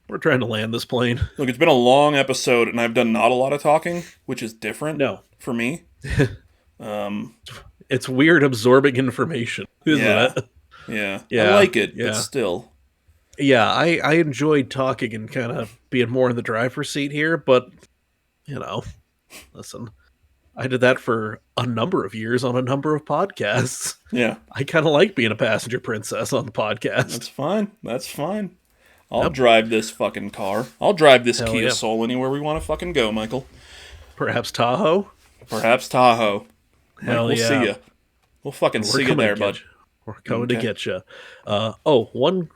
We're trying to land this plane. Look, it's been a long episode, and I've done not a lot of talking, which is different No. for me. Um, It's weird absorbing information, isn't yeah, it? yeah, I Yeah. like it, but Yeah. still, Yeah, I enjoyed talking and kind of being more in the driver's seat here, but you know, listen, I did that for a number of years on a number of podcasts. yeah, I kind of like being a passenger princess on the that's podcast. fine. That's fine. I'll Yep. drive this fucking car. I'll drive this Hell Kia yeah. Soul anywhere we want to fucking go, Michael. Perhaps Tahoe. Perhaps Tahoe. Mike, Hell we'll see yeah. ya. We'll fucking We're see you coming there, to get bud. you. We're coming to Okay. get you. One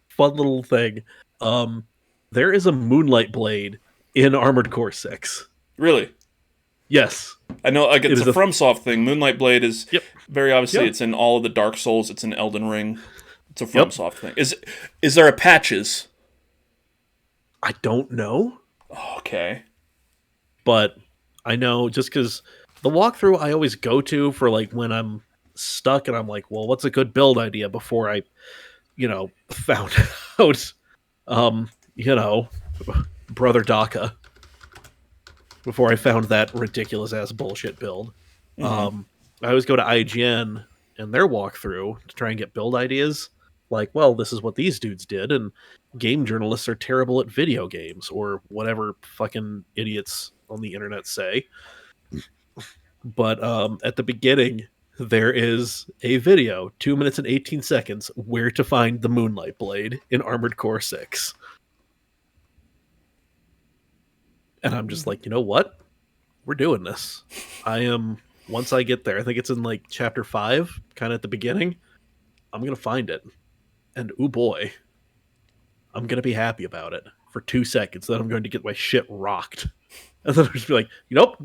fun little thing. Um, there is a Moonlight Blade in Armored Core 6. Really? Yes. I know, like, It it's is a FromSoft thing. Moonlight Blade is Yep. very obviously Yep. it's in all of the Dark Souls. It's in Elden Ring. It's a Yep. FromSoft thing. Is there a patches? I don't know, Okay. but I know just because the walkthrough I always go to for like when I'm stuck and I'm like, well, what's a good build idea before I, found out, um, you know, Brother Daka, before I found that ridiculous ass bullshit build. I always go to IGN and their walkthrough to try and get build ideas. Like, well, this is what these dudes did, and game journalists are terrible at video games, or whatever fucking idiots on the internet say. But at the beginning, there is a video, 2 minutes and 18 seconds, where to find the Moonlight Blade in Armored Core 6. And I'm just like, you know what? We're doing this. Once I get there, I think it's in like chapter 5, kind of at the beginning, I'm going to find it. And oh boy, I'm going to be happy about it for 2 seconds. Then I'm going to get my shit rocked. And then I'll just be like, nope,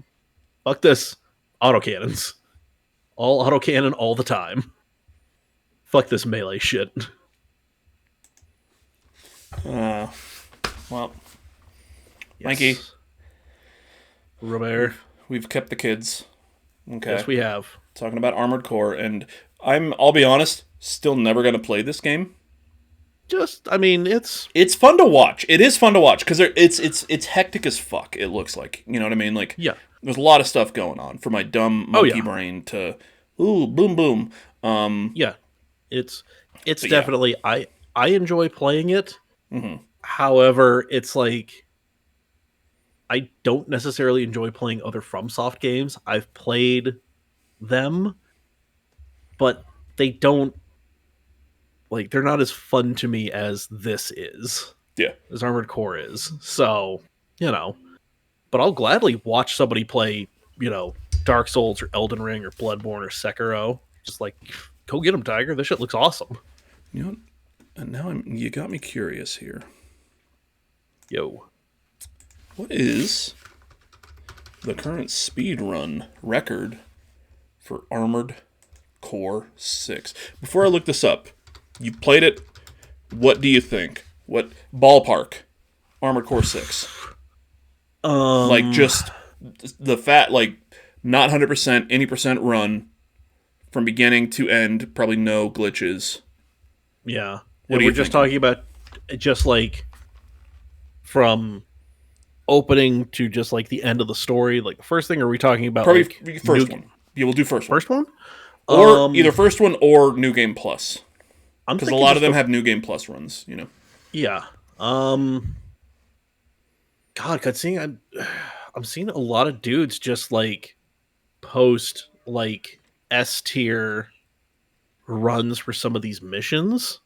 fuck this. Autocannons. All autocannon all the time. Fuck this melee shit. Uh, well, Yes. Mikey, Robert. we've kept the kids. Okay. Yes, we have. Talking about Armored Core, and I'll be honest, still never gonna play this game. It's Fun to watch. It is fun to watch because it's hectic as fuck. It looks like, you know what I mean. Like, yeah. there's a lot of stuff going on for my dumb monkey yeah. brain to ooh boom boom. Yeah. It's But yeah. definitely I enjoy playing it. Mm-hmm. However, it's like I don't necessarily enjoy playing other FromSoft games. I've played them, but they don't they're not as fun to me as this is. Yeah. As Armored Core is. So, but I'll gladly watch somebody play, Dark Souls or Elden Ring or Bloodborne or Sekiro. Just like, go get them, Tiger. This shit looks awesome. You know what? And now you got me curious here. Yo. What is the current speed run record for Armored Core 6? Before I look this up, you played it. What do you think? What ballpark? Armored Core 6. Like just the not 100%, any percent run from beginning to end, probably no glitches. Yeah. What do We're you just think? talking about just like from opening to just like the end of the story, like the first thing, or are we talking about Probably like first one. Yeah, we'll do first one. First one? Or either first one or New Game Plus. I'm Because a thinking lot just of them have New Game Plus runs, you know. Yeah. God, cause I'm seeing a lot of dudes just like post like S tier runs for some of these missions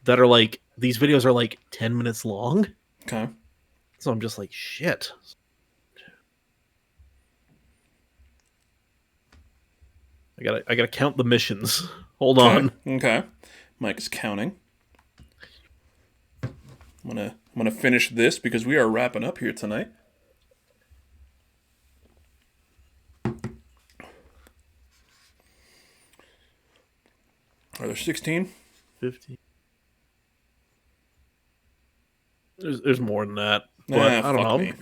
that are like these videos are like 10 minutes long. Okay. So I'm just like, shit. I gotta count the missions. Hold on. Okay. Mike is counting. I'm gonna finish this because we are wrapping up here tonight. Are there 16? 50. There's more than that, but Ah, I don't fuck know. me.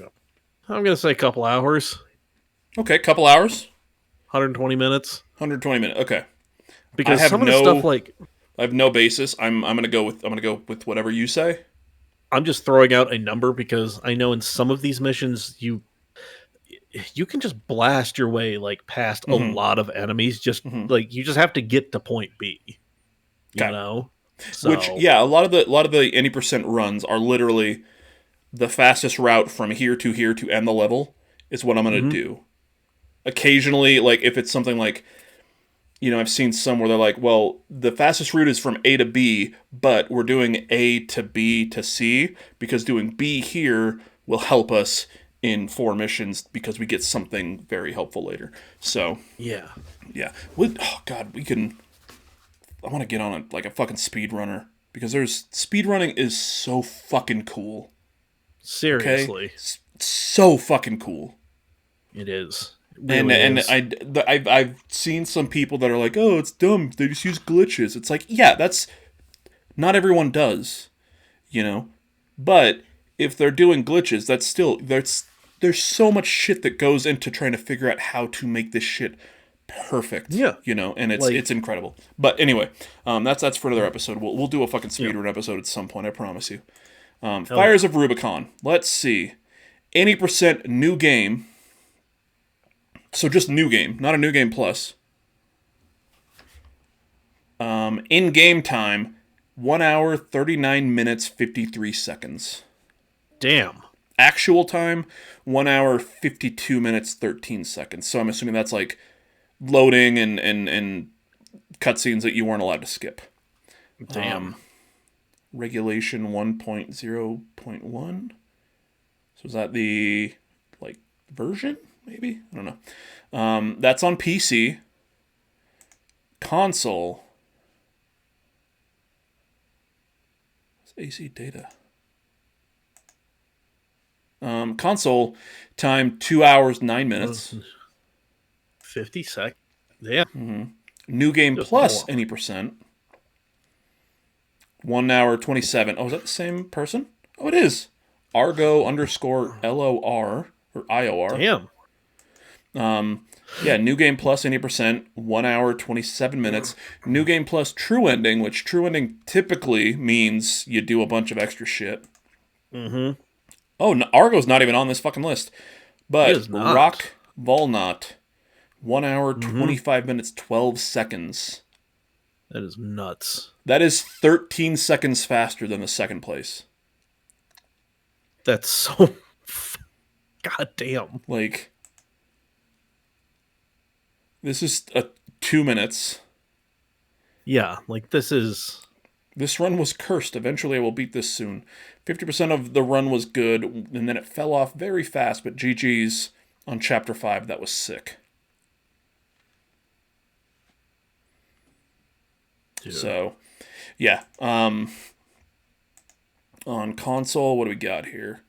I'm gonna say a couple hours, Okay, couple hours, 120 minutes, 120 minutes. Okay, I because have some of the stuff no like I have no basis. I'm gonna go with whatever you say. I'm just throwing out a number because I know in some of these missions you can just blast your way like past a Mm-hmm. lot of enemies. Just Mm-hmm. like you just have to get to point B, you Okay. know. Which, So yeah, a lot of the any percent runs are literally the fastest route from here to end the level is what I'm gonna mhm. do. Occasionally, like if it's something like, I've seen some where they're like, well, the fastest route is from A to B, but we're doing A to B to C because doing B here will help us in 4 missions because we get something very helpful later. So Yeah, yeah, oh god, we can. I want to get on like a fucking speed runner because there's speed running is so fucking cool. Okay, seriously, so fucking cool. it is. It And really and is. I've seen some people that are like, oh, it's dumb. They just use glitches. It's like, yeah, that's not everyone does, you know. But if they're doing glitches, that's still there's so much shit that goes into trying to figure out how to make this shit perfect, Yeah, and it's like it's incredible. But anyway, that's for another episode. We'll do a fucking yeah, speedrun episode at some point. I promise you. hell Fires yeah. of Rubicon. Let's see. 80% new game. So just new game, not a new game plus. In game time, 1 hour 39 minutes 53 seconds. Damn. Actual time, 1 hour 52 minutes 13 seconds. So I'm assuming that's like loading and cutscenes that you weren't allowed to skip. Damn. Regulation 1.0.1. So is that the like version? Maybe, I don't know. That's on PC. Console. AC data. Console time 2 hours 9 minutes. 50 seconds. Yeah, New game just hold plus on. any percent. 1 hour 27. Oh, is that the same person? Oh, it is. Argo underscore LOR or IOR. Damn. Yeah, new game plus any percent. 1 hour 27 minutes. New game plus true ending, which true ending typically means you do a bunch of extra shit. Mm-hmm. Oh, Argo's not even on this fucking list. He But is not. Rock Walnut, 1 hour Mm-hmm. 25 minutes 12 seconds. That is nuts. That is 13 seconds faster than the second place. That's so god damn. Like, this is 2 minutes. Yeah, like this is This run was cursed. Eventually, I will beat this soon. 50% of the run was good, and then it fell off very fast, but GG's on Chapter 5. That was sick. dude. So, yeah. On console, what do we got here?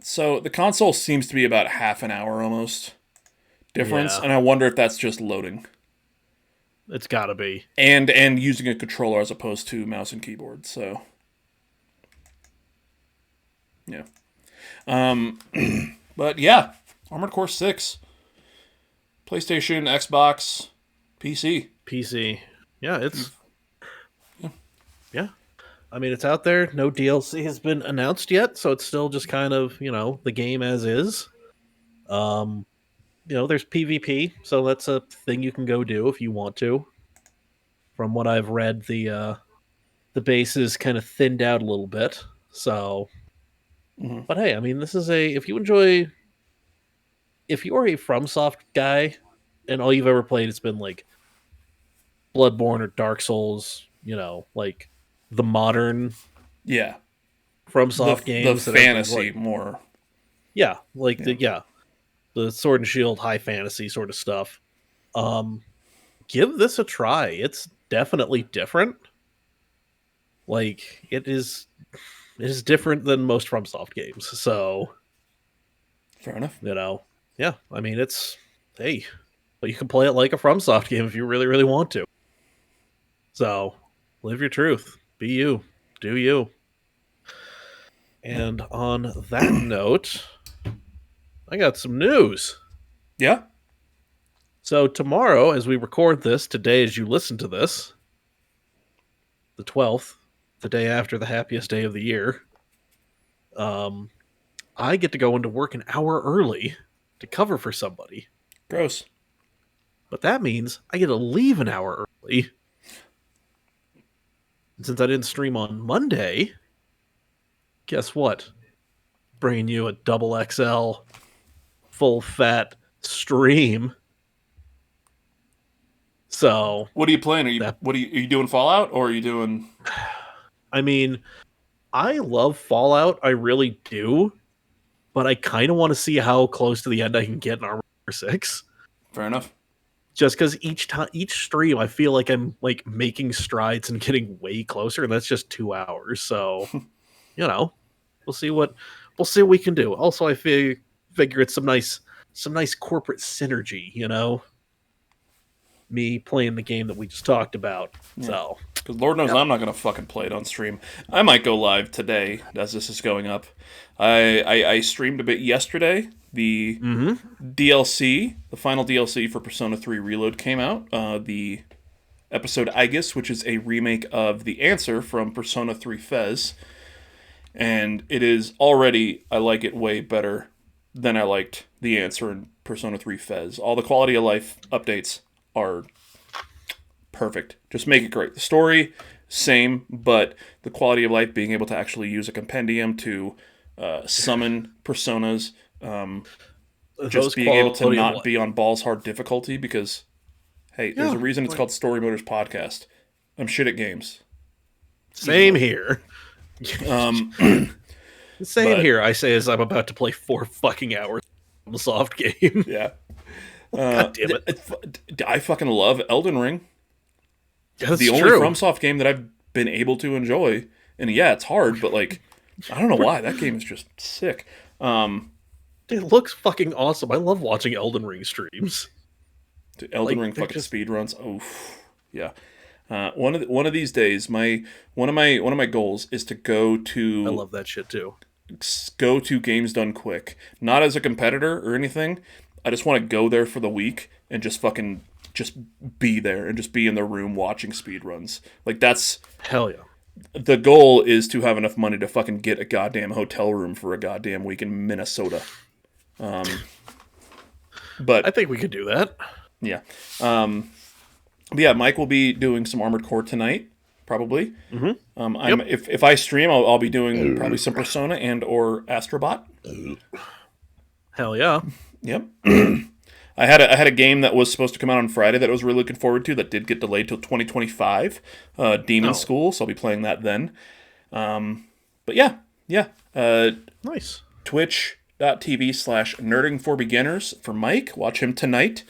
So the console seems to be about half an hour almost difference, Yeah, and I wonder if that's just loading it's gotta be. and using a controller as opposed to mouse and keyboard. So yeah, but yeah, Armored Core 6, PlayStation, Xbox, PC. PC. Yeah, it's yeah. I mean it's out there. No DLC has been announced yet, so it's still just kind of, the game as is. Um, there's PvP, so that's a thing you can go do if you want to. From what I've read, the base is kind of thinned out a little bit. So, Mm-hmm. but hey, I mean, this is a if you're a FromSoft guy and all you've ever played has been like Bloodborne or Dark Souls, like the modern Yeah, the FromSoft the games that everybody's fantasy like, more. yeah, like Yeah. the Sword and Shield high fantasy sort of stuff. Um, give this a try. It's definitely different. Like it is different than most FromSoft games. So, Fair enough. yeah, I mean it's hey, but you can play it like a FromSoft game if you really, really want to. So, live your truth. Be you. Do you. And on that note, I got some news. Yeah. So tomorrow, as we record this, today as you listen to this, the 12th, the day after the happiest day of the year, um, I get to go into work an hour early to cover for somebody. Gross. But that means I get to leave an hour early. And since I didn't stream on Monday, guess what? Bringing you a double XL full fat stream. So What are you playing? that Are you doing Fallout or are you doing? I mean, I love Fallout, I really do, but I kind of want to see how close to the end I can get in Armor 6. Fair enough. Just because each stream, I feel like I'm like making strides and getting way closer, and that's just 2 hours. So, you know, we'll see what we can do. Also, I figure it's some nice corporate synergy. Me playing the game that we just talked about. Yeah. So, Because Lord knows I'm not going to fucking play it on stream. I might go live today as this is going up. I streamed a bit yesterday. The DLC, the final DLC for Persona 3 Reload came out. The episode Aegis, which is a remake of The Answer from Persona 3 Fez. And it is already, I like it way better than I liked The Answer in Persona 3 Fez. All the quality of life updates are perfect. Just make it great. The story, same, but the quality of life, being able to actually use a compendium to summon personas, just being able to not be on balls hard difficulty because, hey, there's a reason it's called Story Motors Podcast. I'm shit at games. Same here. Same here. I say as I'm about to play 4 fucking hours of a soft game. Yeah. God damn it. I fucking love Elden Ring. That's the only true. FromSoft game that I've been able to enjoy. And yeah, it's hard, but like, I don't know why. That game is just sick. It looks fucking awesome. I love watching Elden Ring streams. Elden Ring fucking speedruns. Oh, yeah. One of these days, one of my goals is to go to. I love that shit too. Go to Games Done Quick, not as a competitor or anything. I just want to go there for the week and just be there and just be in the room watching speedruns. Like that's hell yeah. The goal is to have enough money to fucking get a goddamn hotel room for a goddamn week in Minnesota. But I think we could do that. Yeah. But yeah, Mike will be doing some Armored Core tonight, probably. Mm-hmm. If I stream, I'll be doing probably some Persona and or Astrobot. Hell yeah. Yep. I had a game that was supposed to come out on Friday that I was really looking forward to that did get delayed till 2025. Demon School, so I'll be playing that then. But yeah. Nice. Twitch.tv/nerdingforbeginners for Mike. Watch him tonight.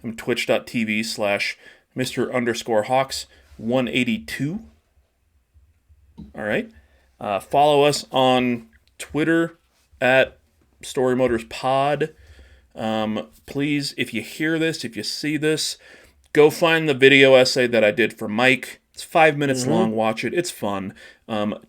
I'm twitch.tv/Mr_Hawks182. All right. Follow us on Twitter at Story Motors Pod. Please, if you hear this, if you see this, go find the video essay that I did for Mike. It's 5 minutes long. Watch it. It's fun.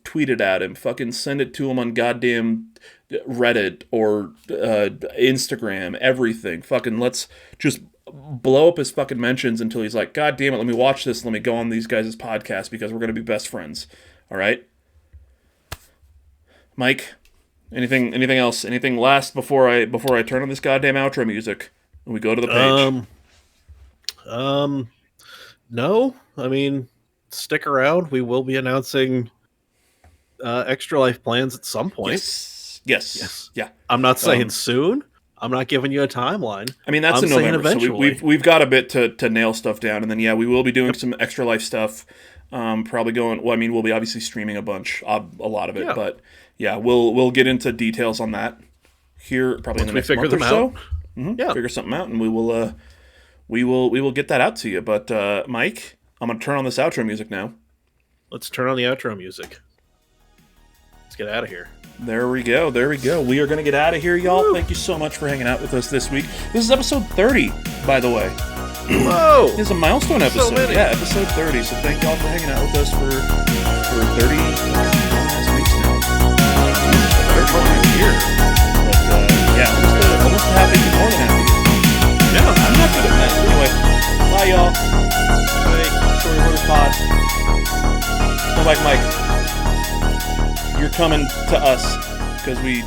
Tweet it at him. Fucking send it to him on goddamn Reddit or Instagram. Everything. Fucking let's just blow up his fucking mentions until he's like, God damn it, let me watch this. Let me go on these guys' podcast because we're going to be best friends. All right? Mike, anything else? Anything last before I turn on this goddamn outro music and we go to the page? No. I mean, stick around. We will be announcing Extra Life plans at some point. Yes. Yeah. I'm not saying soon. I'm not giving you a timeline. I mean, that's in November, so we've got a bit to nail stuff down, and then yeah, we will be doing some Extra Life stuff. Probably going. Well, I mean, we'll be obviously streaming a lot of it, but yeah, we'll get into details on that here probably in the next month or so. Yeah, figure something out, and we will get that out to you. But Mike, I'm gonna turn on this outro music now. let's turn on the outro music. Let's get out of here. There we go. We are going to get out of here, y'all. Woo. Thank you so much for hanging out with us this week. This is episode 30, by the way. Whoa! This is a milestone episode. many. Yeah, episode 30. So thank y'all for hanging out with us for 30 last weeks now. 31 year. But yeah, almost happy, more than happy. Yeah. I'm not good at that. Anyway, bye, y'all. Bye. Story Word Pod. Snowbike Mike, you're coming to us because we